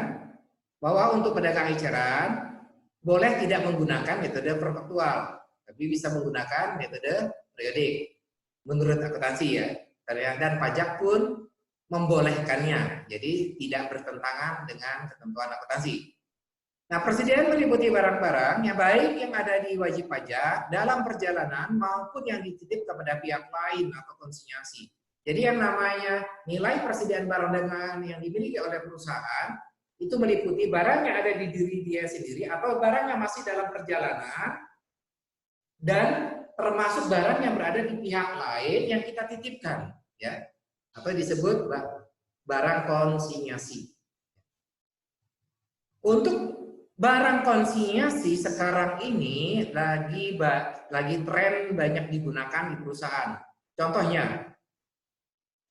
bahwa untuk pedagang eceran boleh tidak menggunakan metode perfaktual, tapi bisa menggunakan metode periodik menurut akuntansi ya. Dan pajak pun membolehkannya, jadi tidak bertentangan dengan ketentuan akuntansi. Nah, persediaan meliputi barang-barang yang baik yang ada di wajib pajak dalam perjalanan maupun yang dititip kepada pihak lain atau konsinyasi. Jadi yang namanya nilai persediaan barang dagangan yang dimiliki oleh perusahaan itu meliputi barang yang ada di diri dia sendiri atau barang yang masih dalam perjalanan dan termasuk barang yang berada di pihak lain yang kita titipkan ya, atau disebut barang konsinyasi. Untuk barang konsinyasi sekarang ini lagi tren banyak digunakan di perusahaan. Contohnya,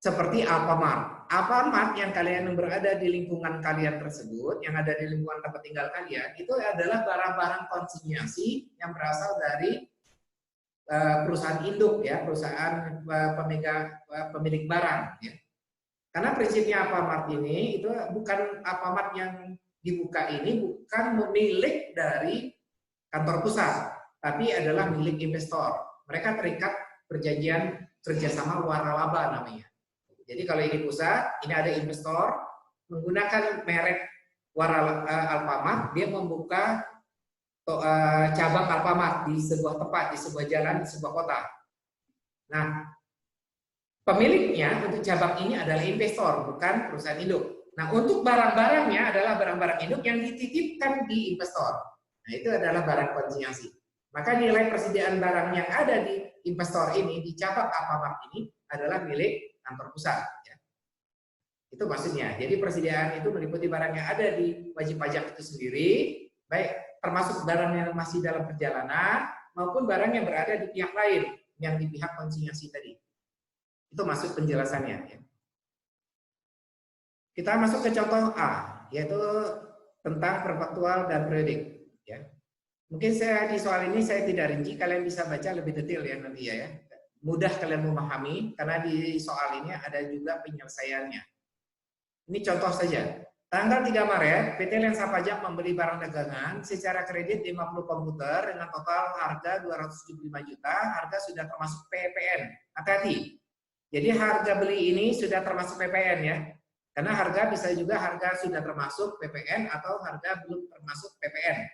seperti Alfamart. Alfamart yang kalian berada di lingkungan kalian tersebut, yang ada di lingkungan tempat tinggal kalian, itu adalah barang-barang konsinyasi yang berasal dari perusahaan induk, ya, perusahaan pemilik barang. Ya. Karena prinsipnya Alfamart ini itu bukan Alfamart yang dibuka ini bukan milik dari kantor pusat, tapi adalah milik investor. Mereka terikat perjanjian kerjasama waralaba namanya. Jadi kalau ini pusat, ini ada investor menggunakan merek Alfamart, dia membuka cabang Alfamart di sebuah tempat, di sebuah jalan, di sebuah kota. Nah, pemiliknya untuk cabang ini adalah investor, bukan perusahaan induk. Nah, untuk barang-barangnya adalah barang-barang induk yang dititipkan di investor. Nah, itu adalah barang konsinyasi. Maka nilai persediaan barang yang ada di investor ini, di cabang Alfamart ini, adalah milik kantor pusat. Ya. Itu maksudnya. Jadi persediaan itu meliputi barang yang ada di wajib pajak itu sendiri, baik termasuk barang yang masih dalam perjalanan, maupun barang yang berada di pihak lain, yang di pihak konsinyasi tadi. Itu masuk penjelasannya. Ya. Kita masuk ke contoh A, yaitu tentang perfaktual dan periodik. Ya. Mungkin di soal ini saya tidak rinci, kalian bisa baca lebih detail ya nanti ya. Mudah kalian memahami, karena di soal ini ada juga penyelesaiannya. Ini contoh saja. Tanggal 3 Maret, PT Lensa Pajak membeli barang dagangan secara kredit 50 komputer dengan total harga 275 juta, harga sudah termasuk PPN. Hati-hati. Jadi harga beli ini sudah termasuk PPN ya. Karena harga bisa juga harga sudah termasuk PPN atau harga belum termasuk PPN.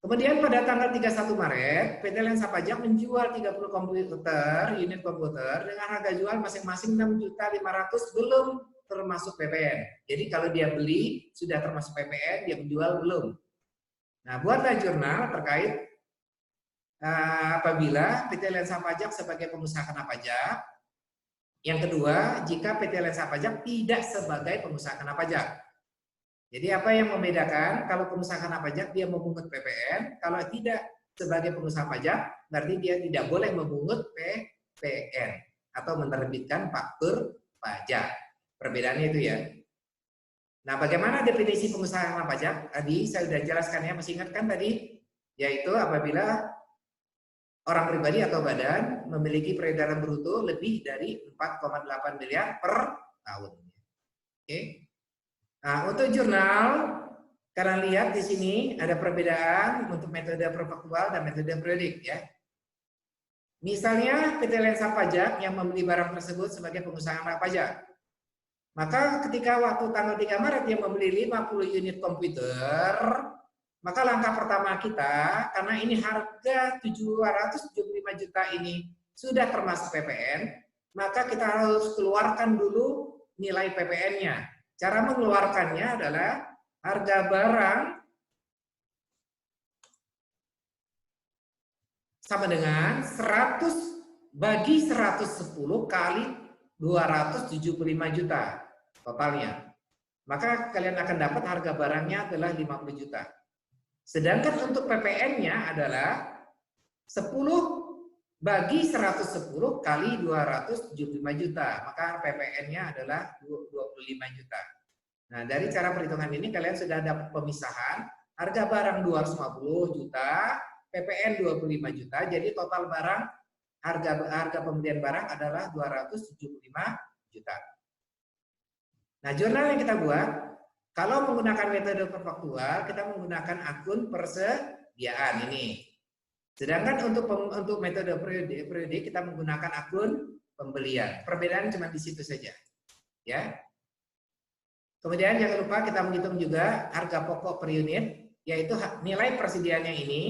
Kemudian pada tanggal 31 Maret, PT Lensa Pajak menjual 30 komputer, unit komputer dengan harga jual masing-masing 6.500.000 belum termasuk PPN. Jadi kalau dia beli sudah termasuk PPN, dia menjual belum. Nah, buatlah jurnal terkait apabila PT Lensa Pajak sebagai pengusaha kena pajak. Yang kedua, jika PT Lensa Pajak tidak sebagai pengusaha kena pajak. Jadi apa yang membedakan? Kalau pengusaha kena pajak dia memungut PPN, kalau tidak sebagai pengusaha pajak berarti dia tidak boleh memungut PPN atau menerbitkan faktur pajak. Perbedaannya itu ya. Nah, bagaimana definisi pengusaha kena pajak? Tadi saya sudah jelaskan ya, masih ingat kan tadi? Yaitu apabila orang pribadi atau badan memiliki peredaran bruto lebih dari 4,8 miliar per tahun. Oke. Nah, untuk jurnal, kalian lihat di sini ada perbedaan untuk metode perfaktual dan metode periodik ya. Misalnya PT Lensa Pajak yang membeli barang tersebut sebagai pengusaha kena pajak. Maka ketika waktu tanggal 3 Maret dia membeli 50 unit komputer, maka langkah pertama kita, karena ini harga 775 juta ini sudah termasuk PPN, maka kita harus keluarkan dulu nilai PPN-nya. Cara mengeluarkannya adalah harga barang sama dengan 100 bagi 110 kali 275 juta totalnya. Maka kalian akan dapat harga barangnya adalah 50 juta. Sedangkan untuk PPN-nya adalah 10 bagi 110 kali 275 juta. Maka PPN-nya adalah 25 juta. Nah, dari cara perhitungan ini kalian sudah dapat pemisahan. Harga barang 250 juta, PPN 25 juta. Jadi total barang, harga pembelian barang adalah 275 juta. Nah, jurnal yang kita buat, kalau menggunakan metode perfaktual, kita menggunakan akun persediaan ini. Sedangkan untuk metode periodik kita menggunakan akun pembelian. Perbedaan cuma di situ saja. Ya. Kemudian jangan lupa kita menghitung juga harga pokok per unit, yaitu nilai persediaannya ini.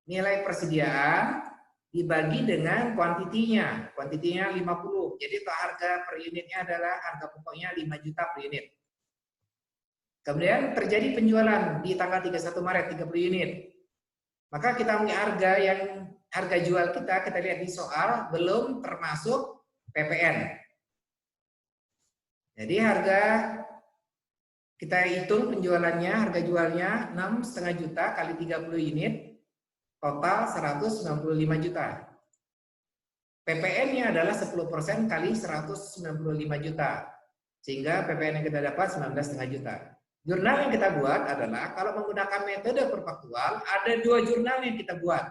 Nilai persediaan dibagi dengan kuantitinya. Kuantitinya 50. Jadi harga per unitnya adalah harga pokoknya 5 juta per unit. Kemudian terjadi penjualan di tanggal 31 Maret 30 unit. Maka kita punya harga jual kita lihat di soal belum termasuk PPN. Jadi Kita hitung penjualannya, harga jualnya 6,5 juta kali 30 unit, total 195 juta. PPN-nya adalah 10% kali 195 juta. Sehingga PPN yang kita dapat 19,5 juta. Jurnal yang kita buat adalah, kalau menggunakan metode perfaktual, ada 2 jurnal yang kita buat.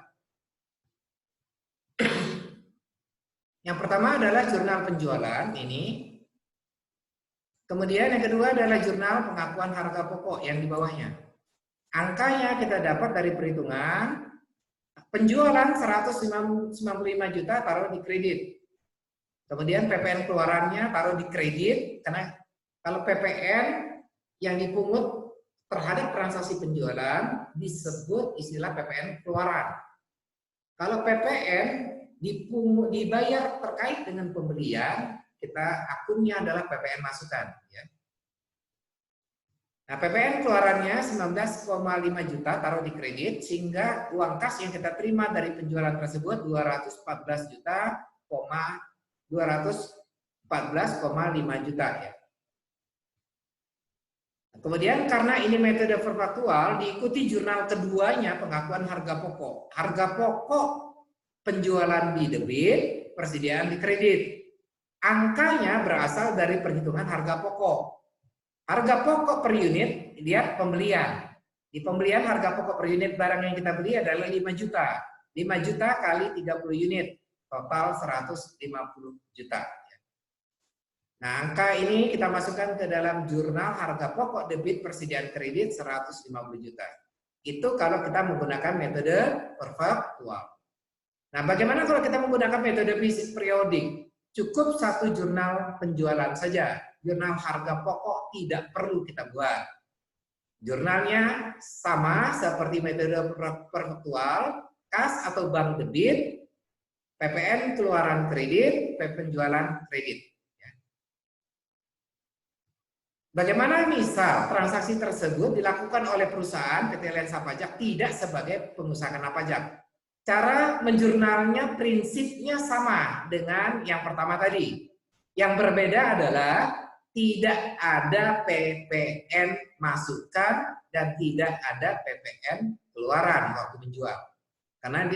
Yang pertama adalah jurnal penjualan, ini. Kemudian yang kedua adalah jurnal pengakuan harga pokok yang di bawahnya. Angkanya kita dapat dari perhitungan penjualan 195 juta taruh di kredit. Kemudian PPN keluarannya taruh di kredit, karena kalau PPN yang dipungut terhadap transaksi penjualan disebut istilah PPN keluaran. Kalau PPN dibayar terkait dengan pembelian, kita akunnya adalah PPN masukan. Ya. Nah, PPN keluarannya 19,5 juta taruh di kredit, sehingga uang kas yang kita terima dari penjualan tersebut 214 juta, 214,5 juta ya. Kemudian karena ini metode perfaktual, diikuti jurnal keduanya pengakuan harga pokok. Harga pokok penjualan di debit, persediaan di kredit. Angkanya berasal dari perhitungan harga pokok. Harga pokok per unit, lihat pembelian. Di pembelian harga pokok per unit barang yang kita beli adalah 5 juta. 5 juta kali 30 unit, total 150 juta. Nah, angka ini kita masukkan ke dalam jurnal harga pokok debit persediaan kredit 150 juta. Itu kalau kita menggunakan metode perfaktual. Nah, bagaimana kalau kita menggunakan metode periodik? Cukup satu jurnal penjualan saja. Jurnal harga pokok tidak perlu kita buat. Jurnalnya sama seperti metode perfaktual, kas atau bank debit, PPN keluaran kredit, penjualan kredit. Bagaimana misal transaksi tersebut dilakukan oleh perusahaan PT Lensa Pajak tidak sebagai pengusaha kena pajak? Cara menjurnalnya prinsipnya sama dengan yang pertama tadi. Yang berbeda adalah tidak ada PPN masukan dan tidak ada PPN keluaran waktu menjual. Karena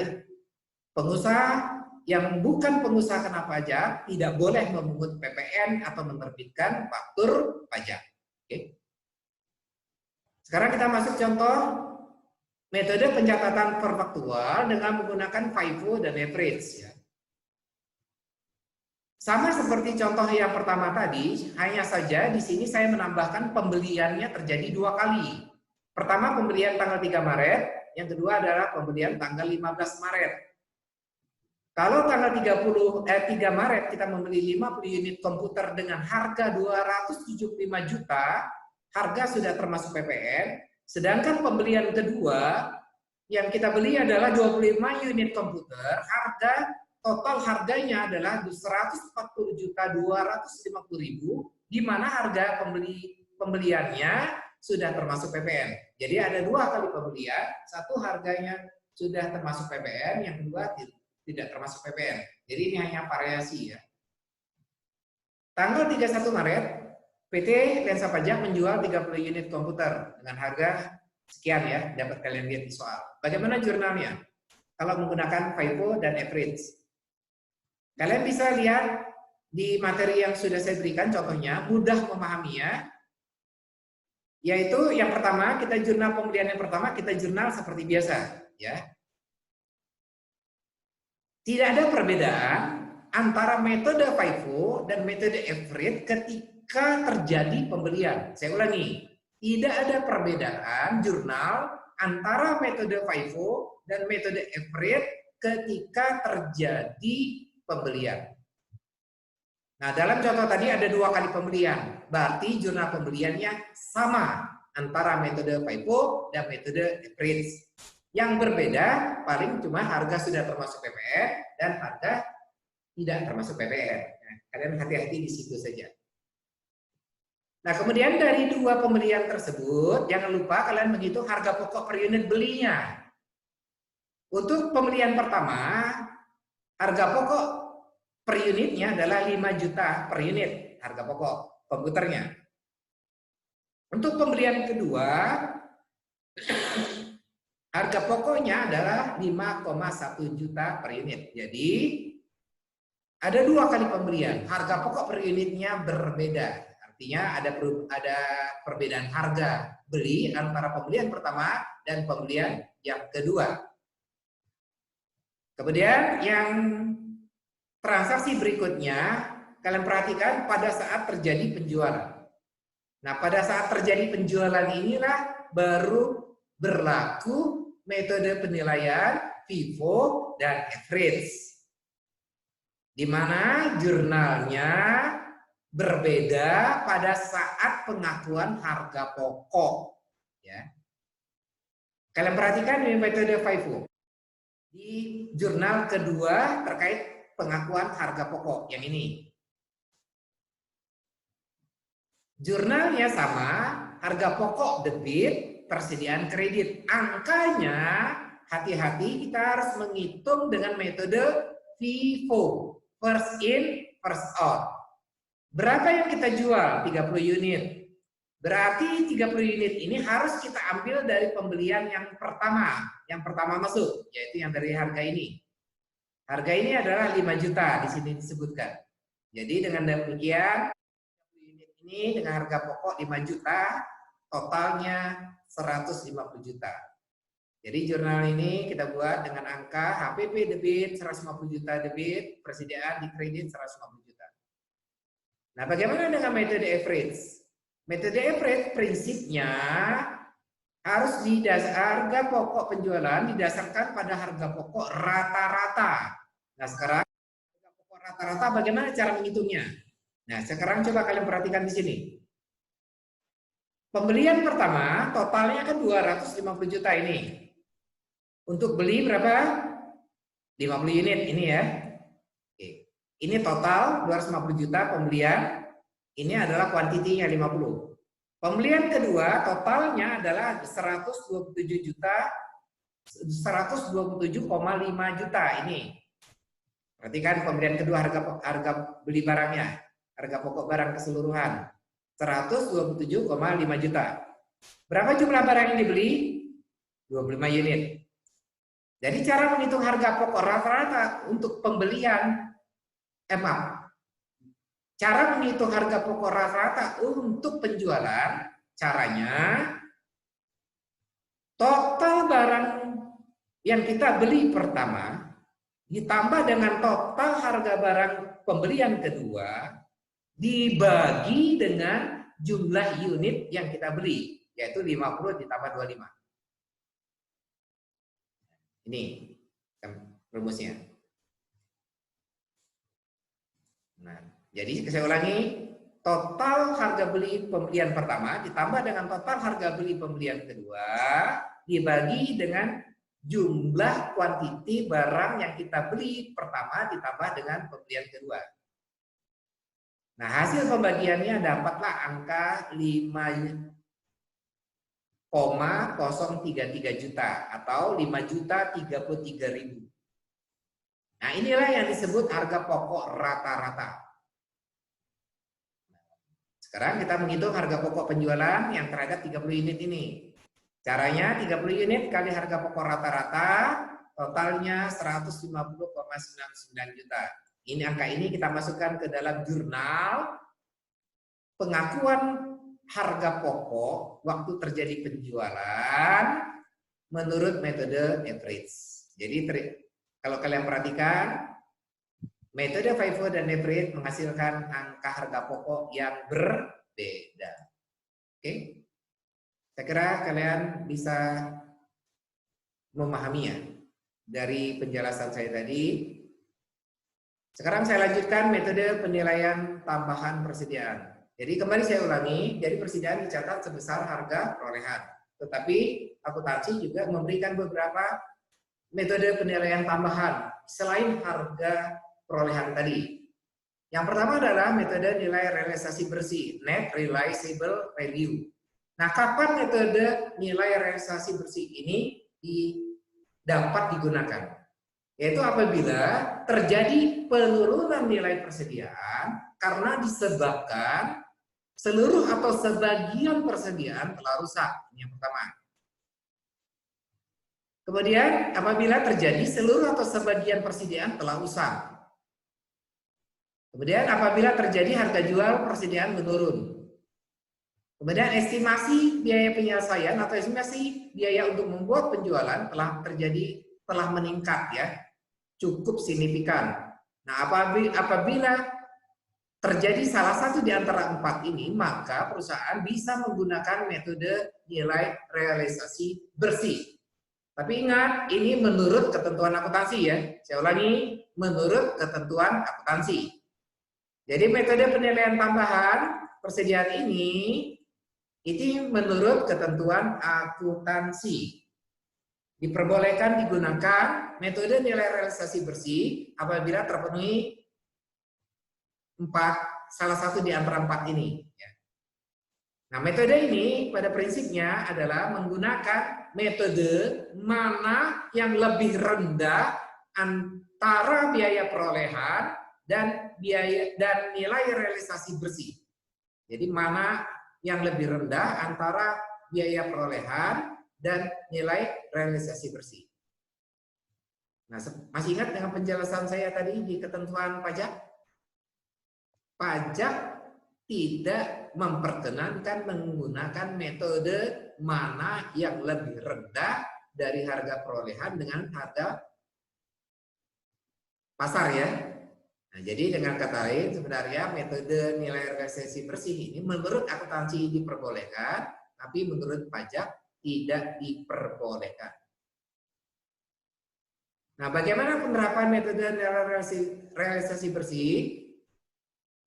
pengusaha yang bukan pengusaha kena pajak tidak boleh memungut PPN atau menerbitkan faktur pajak. Oke. Sekarang kita masuk contoh metode pencatatan perfaktual dengan menggunakan FIFO dan average. Ya. Sama seperti contoh yang pertama tadi, hanya saja di sini saya menambahkan pembeliannya terjadi 2 kali. Pertama pembelian tanggal 3 Maret, yang kedua adalah pembelian tanggal 15 Maret. Kalau tanggal 3 Maret kita membeli 50 unit komputer dengan harga 275 juta, harga sudah termasuk PPN, sedangkan pembelian kedua yang kita beli adalah 25 unit komputer, total harganya adalah 140.250.000, di mana harga pembeliannya sudah termasuk PPN. Jadi ada 2 kali pembelian, satu harganya sudah termasuk PPN, yang kedua tidak termasuk PPN. Jadi ini hanya variasi ya. Tanggal 31 Maret, PT Lensa Pajak menjual 30 unit komputer dengan harga sekian ya, dapat kalian lihat di soal. Bagaimana jurnalnya? Kalau menggunakan FIFO dan average. Kalian bisa lihat di materi yang sudah saya berikan contohnya, mudah memahaminya. Yaitu yang pertama, kita jurnal pembelian yang pertama, kita jurnal seperti biasa ya. Tidak ada perbedaan antara metode FIFO dan metode average ketika terjadi pembelian. Saya ulangi, tidak ada perbedaan jurnal antara metode FIFO dan metode average ketika terjadi pembelian. Nah, dalam contoh tadi ada 2 kali pembelian, berarti jurnal pembeliannya sama antara metode FIFO dan metode average. Yang berbeda paling cuma harga sudah termasuk PPN dan harga tidak termasuk PPN. Nah, kalian hati-hati di situ saja. Nah, kemudian dari 2 pembelian tersebut, jangan lupa kalian menghitung harga pokok per unit belinya. Untuk pembelian pertama, harga pokok per unitnya adalah 5 juta per unit harga pokok komputernya. Untuk pembelian kedua, harga pokoknya adalah 5,1 juta per unit. Jadi ada 2 kali pembelian. Harga pokok per unitnya berbeda. Artinya ada perbedaan harga beli antara pembelian pertama dan pembelian yang kedua. Kemudian yang transaksi berikutnya, kalian perhatikan pada saat terjadi penjualan. Nah, pada saat terjadi penjualan inilah baru berlaku metode penilaian FIFO dan average, di mana jurnalnya berbeda pada saat pengakuan harga pokok. Ya. Kalian perhatikan di metode FIFO. Di jurnal kedua terkait pengakuan harga pokok, yang ini. Jurnalnya sama, harga pokok debit, persediaan kredit. Angkanya, hati-hati kita harus menghitung dengan metode FIFO, first in, first out. Berapa yang kita jual? 30 unit. Berarti 30 unit ini harus kita ambil dari pembelian yang pertama masuk, yaitu yang dari harga ini. Harga ini adalah 5 juta, di sini disebutkan. Jadi dengan demikian, ini dengan harga pokok 5 juta, totalnya 150 juta. Jadi jurnal ini kita buat dengan angka HPP debit 150 juta debit, persediaan di kredit 150 juta. Nah, bagaimana dengan metode average? Metode average prinsipnya harus harga pokok penjualan didasarkan pada harga pokok rata-rata. Nah, sekarang harga pokok rata-rata bagaimana cara menghitungnya? Nah, sekarang coba kalian perhatikan di sini. Pembelian pertama totalnya kan 250 juta ini. Untuk beli berapa? 50 unit ini ya. Oke. Ini total 250 juta pembelian. Ini adalah kuantitinya 50. Pembelian kedua totalnya adalah 127 juta 127,5 juta ini. Perhatikan pembelian kedua harga beli barangnya. Harga pokok barang keseluruhan 127,5 juta. Berapa jumlah barang yang dibeli? 25 unit. Jadi cara menghitung harga pokok rata-rata untuk pembelian cara menghitung harga pokok rata-rata untuk penjualan, caranya total barang yang kita beli pertama ditambah dengan total harga barang pembelian kedua dibagi dengan jumlah unit yang kita beli, yaitu 50 ditambah 25. Ini rumusnya. Nah, jadi saya ulangi, total harga beli pembelian pertama ditambah dengan total harga beli pembelian kedua dibagi dengan jumlah kuantiti barang yang kita beli pertama ditambah dengan pembelian kedua. Nah, hasil pembagiannya dapatlah angka 5,033 juta atau 5.033.000. Nah, inilah yang disebut harga pokok rata-rata. Sekarang kita menghitung harga pokok penjualan yang terhadap 30 unit ini. Caranya 30 unit kali harga pokok rata-rata, totalnya 150,99 juta. Ini angka ini kita masukkan ke dalam jurnal pengakuan harga pokok waktu terjadi penjualan menurut metode average. Jadi kalau kalian perhatikan, metode FIFO dan average menghasilkan angka harga pokok yang berbeda. Oke? Saya kira kalian bisa memahaminya dari penjelasan saya tadi. Sekarang saya lanjutkan metode penilaian tambahan persediaan. Jadi kembali saya ulangi, jadi persediaan dicatat sebesar harga perolehan. Tetapi akuntansi juga memberikan beberapa metode penilaian tambahan selain harga perolehan tadi. Yang pertama adalah metode nilai realisasi bersih, net realizable value. Nah, kapan metode nilai realisasi bersih ini dapat digunakan? Yaitu apabila terjadi penurunan nilai persediaan karena disebabkan seluruh atau sebagian persediaan telah rusak. Ini yang pertama. Kemudian apabila terjadi seluruh atau sebagian persediaan telah rusak. Kemudian apabila terjadi harga jual persediaan menurun. Kemudian estimasi biaya penyelesaian atau estimasi biaya untuk membuat penjualan telah meningkat ya, cukup signifikan. Nah, apabila terjadi salah satu di antara empat ini, maka perusahaan bisa menggunakan metode nilai realisasi bersih. Tapi ingat, ini menurut ketentuan akuntansi ya. Saya ulangi, menurut ketentuan akuntansi. Jadi metode penilaian tambahan persediaan ini itu menurut ketentuan akuntansi. Diperbolehkan digunakan metode nilai realisasi bersih apabila terpenuhi salah satu di antara empat ini. Nah, metode ini pada prinsipnya adalah menggunakan metode mana yang lebih rendah antara biaya perolehan dan nilai realisasi bersih. Jadi mana yang lebih rendah antara biaya perolehan dan nilai realisasi bersih. Nah, masih ingat dengan penjelasan saya tadi di ketentuan pajak? Pajak tidak memperkenankan menggunakan metode mana yang lebih rendah dari harga perolehan dengan harga pasar ya. Nah, jadi dengan kata lain sebenarnya metode nilai realisasi bersih ini menurut akuntansi diperbolehkan, tapi menurut pajak tidak diperbolehkan. Nah, bagaimana penerapan metode nilai realisasi bersih?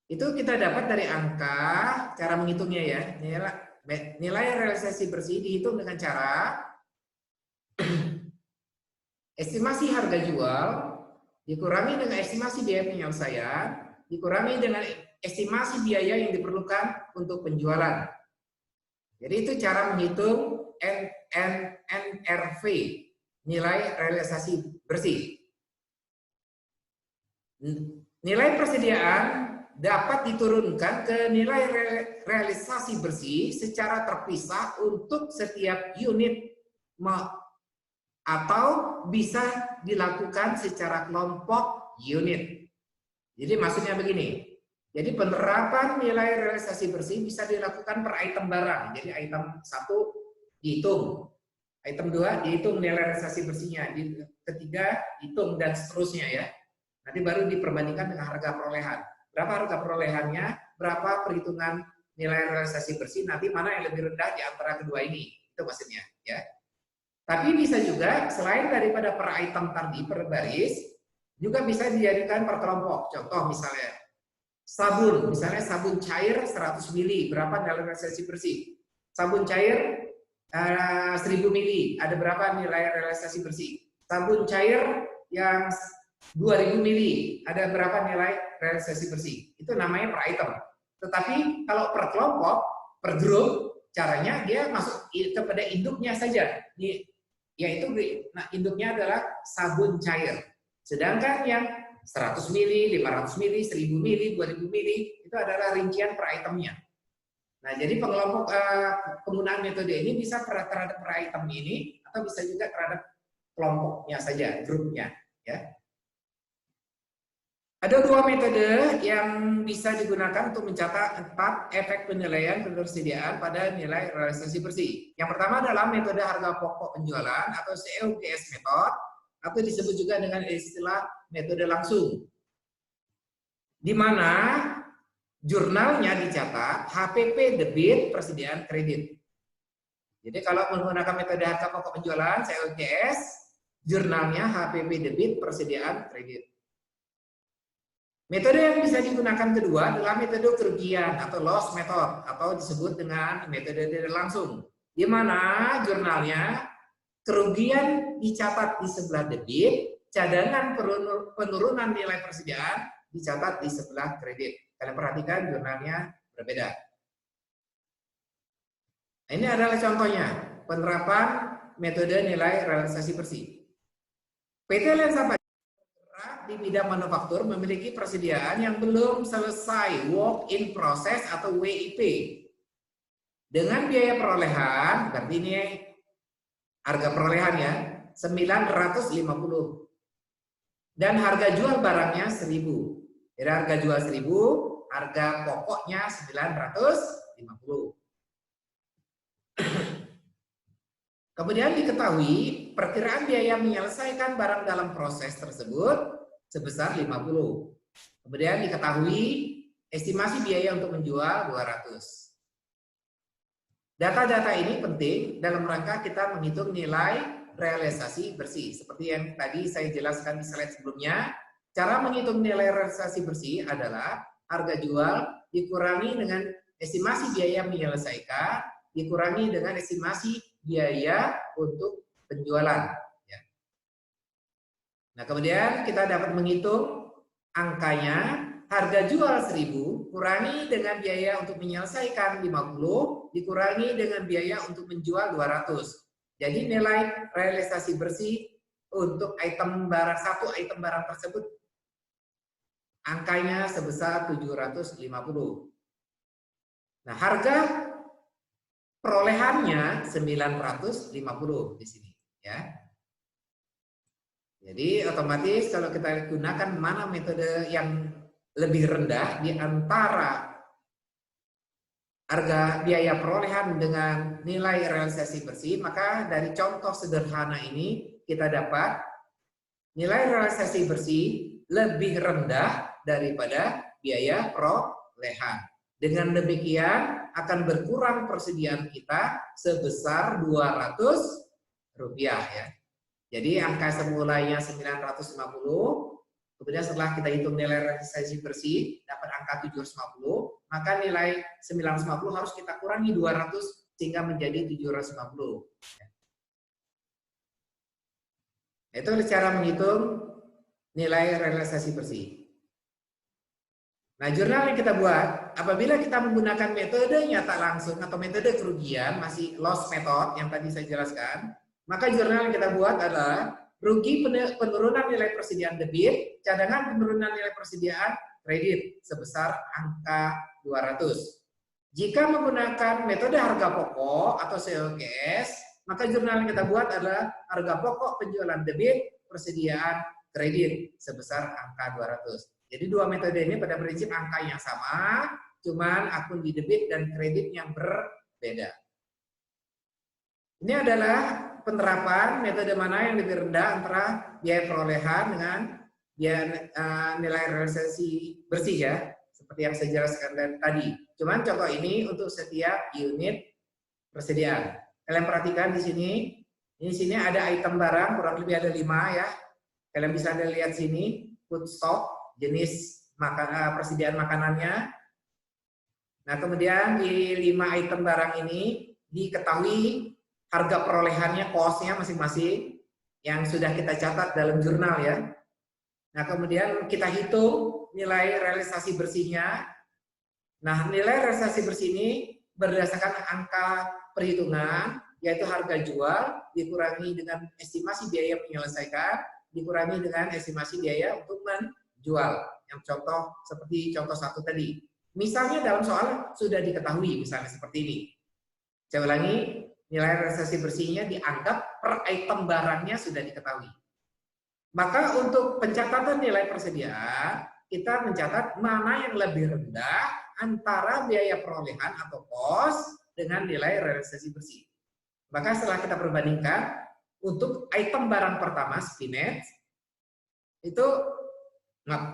Itu kita dapat dari angka, cara menghitungnya ya. Nilai realisasi bersih dihitung dengan cara estimasi harga jual dikurangi dengan estimasi biaya penyelesaian, dikurangi dengan estimasi biaya yang diperlukan untuk penjualan. Jadi itu cara menghitung NRV, nilai realisasi bersih. Nilai persediaan dapat diturunkan ke nilai realisasi bersih secara terpisah untuk setiap unit atau bisa dilakukan secara kelompok unit. Jadi maksudnya begini. Jadi penerapan nilai realisasi bersih bisa dilakukan per item barang. Jadi item 1 dihitung, item 2 dihitung nilai realisasi bersihnya, ketiga hitung dan seterusnya ya. Nanti baru diperbandingkan dengan harga perolehan. Berapa harga perolehannya, berapa perhitungan nilai realisasi bersih, nanti mana yang lebih rendah di antara kedua ini. Itu maksudnya ya. Tapi bisa juga selain daripada per item tadi per baris, juga bisa dijadikan per kelompok. Contoh misalnya sabun, misalnya sabun cair 100 ml, berapa nilai realisasi bersih? Sabun cair 1000 ml, ada berapa nilai realisasi bersih? Sabun cair yang 2000 ml, ada berapa nilai realisasi bersih? Itu namanya per item. Tetapi kalau per kelompok, per grup, caranya dia masuk kepada induknya saja. Yaitu induknya adalah sabun cair. Sedangkan yang 100 ml, 500 ml, 1000 ml, 2000 ml itu adalah rincian per itemnya. Nah, jadi penggunaan metode ini bisa terhadap per item ini atau bisa juga terhadap kelompoknya saja, grupnya. Ya. Ada dua metode yang bisa digunakan untuk mencatat 4 efek penilaian ketersediaan pada nilai realisasi bersih. Yang pertama adalah metode harga pokok penjualan atau COGS method, atau disebut juga dengan istilah metode langsung. Di mana jurnalnya dicatat HPP debit persediaan kredit. Jadi kalau menggunakan metode harga pokok penjualan COGS, jurnalnya HPP debit persediaan kredit. Metode yang bisa digunakan kedua adalah metode kerugian atau loss method atau disebut dengan metode tidak langsung, di mana jurnalnya kerugian dicatat di sebelah debit, cadangan penurunan nilai persediaan dicatat di sebelah kredit. Kalian perhatikan jurnalnya berbeda. Nah, ini adalah contohnya penerapan metode nilai realisasi bersih. PT Lensa Pajak di bidang manufaktur memiliki persediaan yang belum selesai work in process atau WIP. Dengan biaya perolehan, berarti ini harga perolehan ya, 950. Dan harga jual barangnya 1000. Jadi harga jual 1000, harga pokoknya 950. Kemudian diketahui perkiraan biaya menyelesaikan barang dalam proses tersebut sebesar 50. Kemudian diketahui estimasi biaya untuk menjual 200. Data-data ini penting dalam rangka kita menghitung nilai realisasi bersih. Seperti yang tadi saya jelaskan di slide sebelumnya, cara menghitung nilai realisasi bersih adalah harga jual dikurangi dengan estimasi biaya menyelesaikan, dikurangi dengan estimasi biaya untuk penjualan. Nah, kemudian kita dapat menghitung angkanya, harga jual 1000 kurangi dengan biaya untuk menyelesaikan 50, dikurangi dengan biaya untuk menjual 200. Jadi nilai realisasi bersih untuk item barang, satu item barang tersebut angkanya sebesar 750. Nah, harga perolehannya 950 di sini ya. Jadi otomatis kalau kita gunakan mana metode yang lebih rendah di antara harga biaya perolehan dengan nilai realisasi bersih, maka dari contoh sederhana ini kita dapat nilai realisasi bersih lebih rendah daripada biaya perolehan. Dengan demikian akan berkurang persediaan kita sebesar 200 rupiah ya. Jadi angka semulanya 950, kemudian setelah kita hitung nilai realisasi bersih dapat angka 750, maka nilai 950 harus kita kurangi 200 sehingga menjadi 750. Itu cara menghitung nilai realisasi bersih. Nah, jurnal yang kita buat, apabila kita menggunakan metode nyata langsung atau metode kerugian, masih loss method yang tadi saya jelaskan, maka jurnal yang kita buat adalah rugi penurunan nilai persediaan debit, cadangan penurunan nilai persediaan kredit sebesar angka 200. Jika menggunakan metode harga pokok atau COGS, maka jurnal yang kita buat adalah harga pokok penjualan debit, persediaan kredit sebesar angka 200. Jadi dua metode ini pada prinsip angka yang sama, cuman akun di debit dan kredit yang berbeda. Ini adalah penerapan metode mana yang lebih rendah antara biaya perolehan dengan biaya nilai realisasi bersih ya, seperti yang saya jelaskan tadi. Cuman contoh ini untuk setiap unit persediaan. Kalian perhatikan di sini ada item barang kurang lebih ada 5 ya. Kalian bisa lihat sini food stock, jenis persediaan makanannya. Nah, kemudian di 5 item barang ini diketahui harga perolehannya, cost-nya masing-masing yang sudah kita catat dalam jurnal ya. Nah, kemudian kita hitung nilai realisasi bersihnya. Nah, nilai realisasi bersih ini berdasarkan angka perhitungan, yaitu harga jual dikurangi dengan estimasi biaya menyelesaikan, dikurangi dengan estimasi biaya untuk menjual. Yang contoh seperti contoh 1 tadi. Misalnya dalam soal sudah diketahui, misalnya seperti ini. Saya ulangi, nilai realisasi bersihnya dianggap per item barangnya sudah diketahui. Maka untuk pencatatan nilai persediaan, kita mencatat mana yang lebih rendah antara biaya perolehan atau cost dengan nilai realisasi bersih. Maka setelah kita perbandingkan, untuk item barang pertama, spinach, itu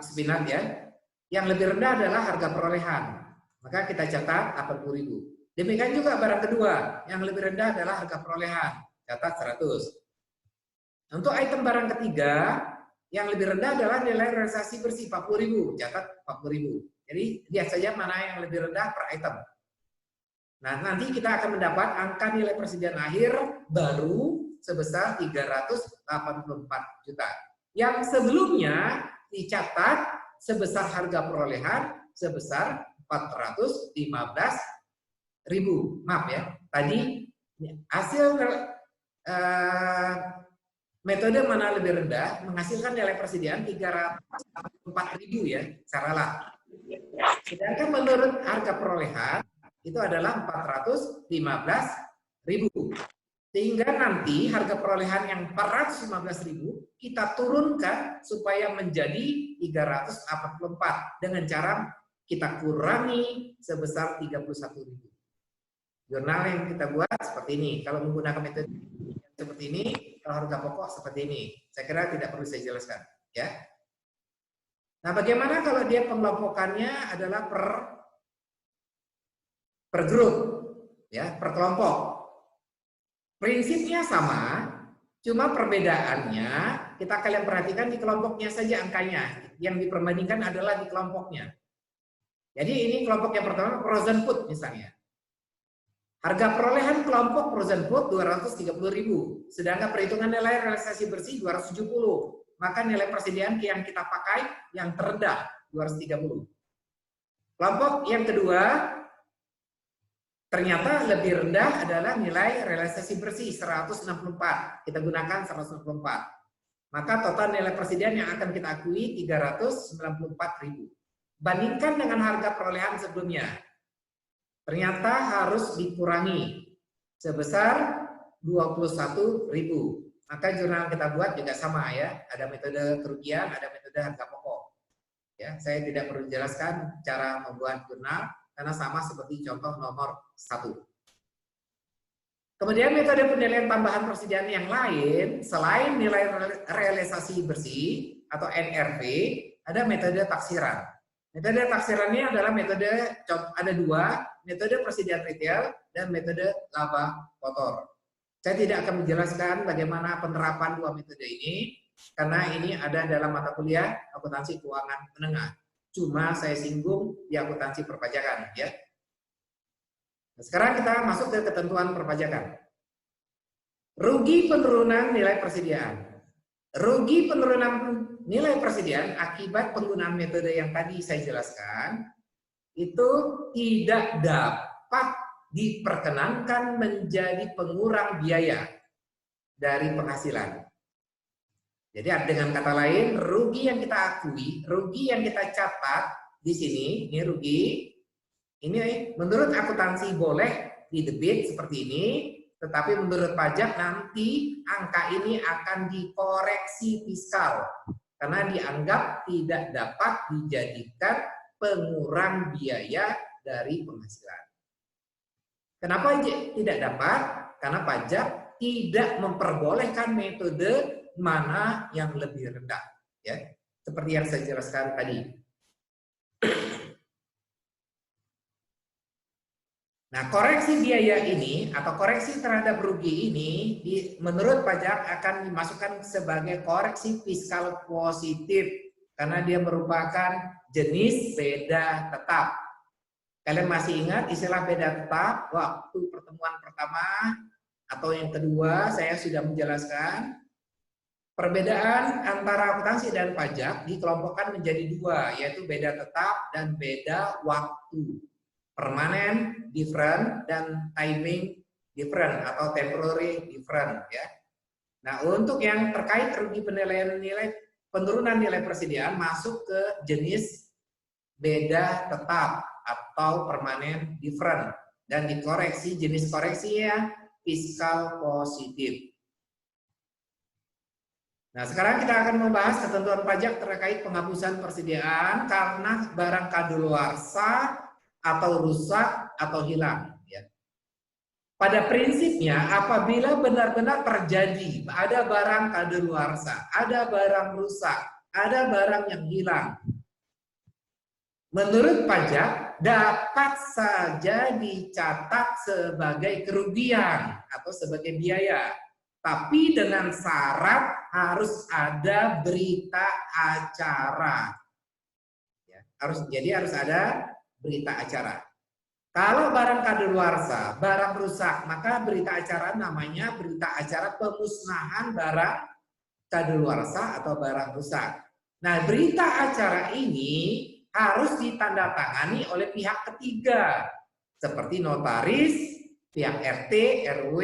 spinach ya, yang lebih rendah adalah harga perolehan. Maka kita catat 80.000. Demikian juga barang kedua, yang lebih rendah adalah harga perolehan, catat 100. Untuk item barang ketiga, yang lebih rendah adalah nilai realisasi bersih 40.000, catat 40.000. Jadi lihat saja mana yang lebih rendah per item. Nah, nanti kita akan mendapat angka nilai persediaan akhir baru sebesar 384 juta. Yang sebelumnya dicatat sebesar harga perolehan sebesar 415.000. Maaf ya, tadi hasil metode mana lebih rendah menghasilkan nilai persediaan 304.000 ya, salah. Sedangkan menurut harga perolehan itu adalah 415.000. Sehingga nanti harga perolehan yang 415.000 kita turunkan supaya menjadi 344 dengan cara kita kurangi sebesar 31.000. Jurnal yang kita buat seperti ini. Kalau menggunakan metode seperti ini, kalau harga pokok seperti ini. Saya kira tidak perlu saya jelaskan, ya. Nah, bagaimana kalau dia pengelompokannya adalah per grup, ya, per kelompok. Prinsipnya sama, cuma perbedaannya kita kalian perhatikan di kelompoknya saja angkanya. Yang diperbandingkan adalah di kelompoknya. Jadi ini kelompok yang pertama frozen food misalnya. Harga perolehan kelompok frozen food 230.000, sedangkan perhitungan nilai realisasi bersih 270. Maka nilai persediaan yang kita pakai yang terendah 230. Kelompok yang kedua ternyata lebih rendah adalah nilai realisasi bersih 164. Kita gunakan 164. Maka total nilai persediaan yang akan kita akui 394.000. Bandingkan dengan harga perolehan sebelumnya. Ternyata harus dikurangi sebesar 21.000. Maka jurnal kita buat juga sama ya. Ada metode kerugian, ada metode harga pokok. Ya, saya tidak perlu jelaskan cara membuat jurnal karena sama seperti contoh nomor 1. Kemudian metode penilaian tambahan persediaan yang lain selain nilai realisasi bersih atau NRV, ada metode taksiran. Metode taksirannya adalah metode, ada dua, metode persediaan retail dan metode laba kotor. Saya tidak akan menjelaskan bagaimana penerapan dua metode ini, karena ini ada dalam mata kuliah akuntansi keuangan menengah. Cuma saya singgung di akuntansi perpajakan. Ya. Nah, sekarang kita masuk ke ketentuan perpajakan. Rugi penurunan nilai persediaan. Rugi penurunan nilai persediaan akibat penggunaan metode yang tadi saya jelaskan itu tidak dapat diperkenankan menjadi pengurang biaya dari penghasilan. Jadi dengan kata lain, rugi yang kita akui, rugi yang kita catat di sini, ini rugi, ini menurut akuntansi boleh didebit seperti ini, tetapi menurut pajak nanti angka ini akan dikoreksi fiskal karena dianggap tidak dapat dijadikan pengurang biaya dari penghasilan. Kenapa tidak dapat? Karena pajak tidak memperbolehkan metode mana yang lebih rendah, ya. Seperti yang saya jelaskan tadi. Nah, koreksi biaya ini atau koreksi terhadap rugi ini menurut pajak akan dimasukkan sebagai koreksi fiskal positif karena dia merupakan jenis beda tetap. Kalian masih ingat istilah beda tetap waktu pertemuan pertama atau yang kedua saya sudah menjelaskan perbedaan antara akuntansi dan pajak dikelompokkan menjadi dua, yaitu beda tetap dan beda waktu. Permanen different dan timing different atau temporary different ya. Nah, untuk yang terkait rugi penilaian nilai penurunan nilai persediaan masuk ke jenis beda tetap atau permanen different dan dikoreksi jenis koreksinya fiskal positif. Nah, sekarang kita akan membahas ketentuan pajak terkait penghapusan persediaan karena barang kadaluarsa atau rusak atau hilang. Ya. Pada prinsipnya, apabila benar-benar terjadi ada barang kadaluarsa, ada barang rusak, ada barang yang hilang, menurut pajak dapat saja dicatat sebagai kerugian atau sebagai biaya, tapi dengan syarat harus ada berita acara. Ya, harus ada berita acara. Kalau barang kadaluarsa, barang rusak, maka berita acara namanya berita acara pemusnahan barang kadaluarsa atau barang rusak. Nah, berita acara ini harus ditandatangani oleh pihak ketiga, seperti notaris, pihak RT, RW,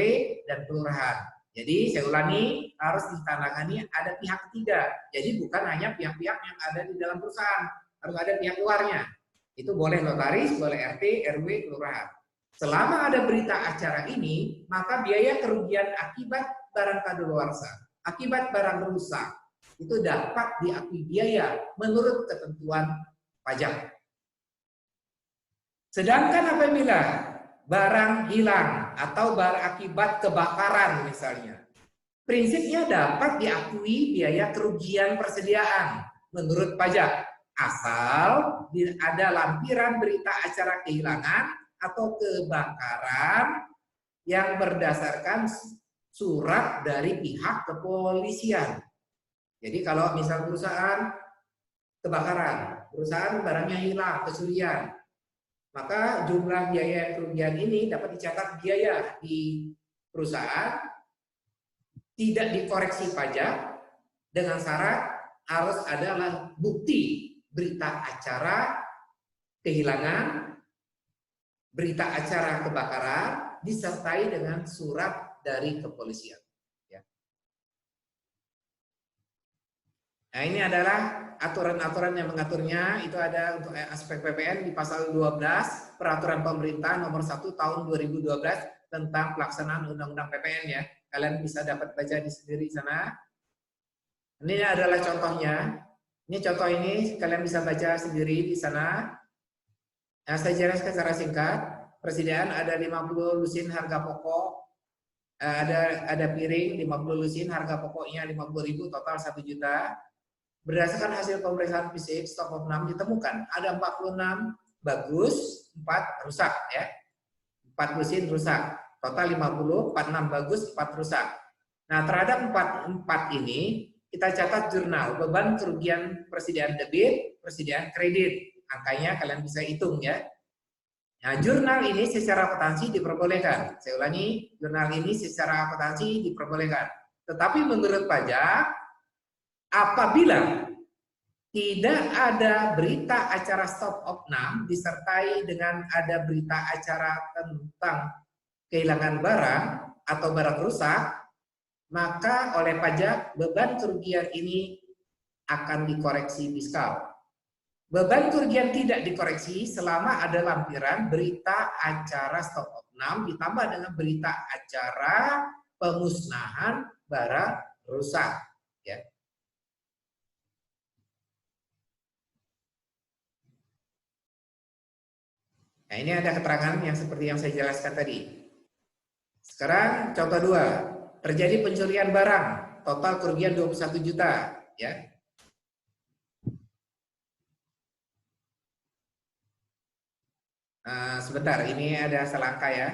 dan kelurahan. Jadi saya ulangi, harus ditandatangani ada pihak ketiga. Jadi bukan hanya pihak-pihak yang ada di dalam perusahaan, harus ada pihak luarnya. Itu boleh notaris, boleh RT, RW, kelurahan. Selama ada berita acara ini, maka biaya kerugian akibat barang kadaluarsa, akibat barang rusak, itu dapat diakui biaya menurut ketentuan pajak. Sedangkan apabila barang hilang atau barang akibat kebakaran misalnya, prinsipnya dapat diakui biaya kerugian persediaan menurut pajak, asal ada lampiran berita acara kehilangan atau kebakaran yang berdasarkan surat dari pihak kepolisian. Jadi kalau misal perusahaan kebakaran, perusahaan barangnya hilang, kecurian, maka jumlah biaya kerugian ini dapat dicatat biaya di perusahaan, tidak dikoreksi pajak, dengan syarat harus adalah bukti berita acara kehilangan, berita acara kebakaran, disertai dengan surat dari kepolisian. Nah, ini adalah aturan-aturan yang mengaturnya. Itu ada untuk aspek PPN di pasal 12 Peraturan Pemerintah nomor 1 tahun 2012 tentang pelaksanaan Undang-Undang PPN ya. Kalian bisa dapat baca di sendiri sana. Ini adalah contohnya. Ini contoh ini kalian bisa baca sendiri di sana. Nah, saya jelaskan secara singkat. Persediaan ada 50 lusin harga pokok. Ada piring 50 lusin harga pokoknya 50.000, total 1 juta. Berdasarkan hasil pemeriksaan fisik stok of 6 ditemukan ada 46 bagus, 4 rusak ya. 4 lusin rusak. Total 50, 46 bagus, 4 rusak. Nah, terhadap 4 ini kita catat jurnal beban kerugian persediaan debit, persediaan kredit. Angkanya kalian bisa hitung ya. Nah, jurnal ini secara akuntansi diperbolehkan. Saya ulangi, jurnal ini secara akuntansi diperbolehkan. Tetapi menurut pajak, apabila tidak ada berita acara stop of 6 disertai dengan ada berita acara tentang kehilangan barang atau barang rusak, maka oleh pajak beban kerugian ini akan dikoreksi fiskal. Beban kerugian tidak dikoreksi selama ada lampiran berita acara stop of 6 ditambah dengan berita acara pemusnahan barang rusak. Ya. Nah, ini ada keterangan yang seperti yang saya jelaskan tadi. Sekarang contoh 2, terjadi pencurian barang, total kerugian 21 juta, ya. Sebentar, ini ada salah angka ya.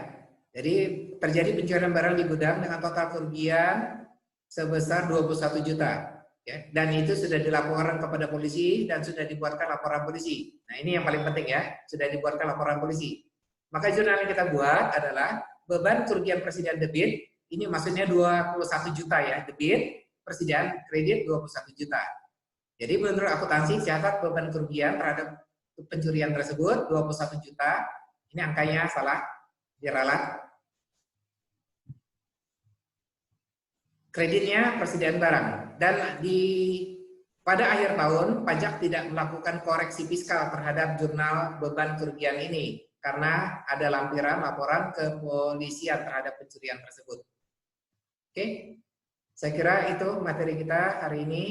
Jadi terjadi pencurian barang di gudang dengan total kerugian sebesar 21 juta. Ya, dan itu sudah dilaporkan kepada polisi dan sudah dibuatkan laporan polisi. Nah, ini yang paling penting ya, sudah dibuatkan laporan polisi. Maka jurnal yang kita buat adalah beban kerugian persediaan debit, ini maksudnya 21 juta ya, debit, persediaan kredit 21 juta. Jadi menurut akuntansi catat beban kerugian terhadap pencurian tersebut 21 juta. Ini angkanya salah, diralat. Kreditnya persediaan barang. Dan pada akhir tahun pajak tidak melakukan koreksi fiskal terhadap jurnal beban kerugian ini karena ada lampiran laporan kepolisian terhadap pencurian tersebut. Oke, saya kira itu materi kita hari ini.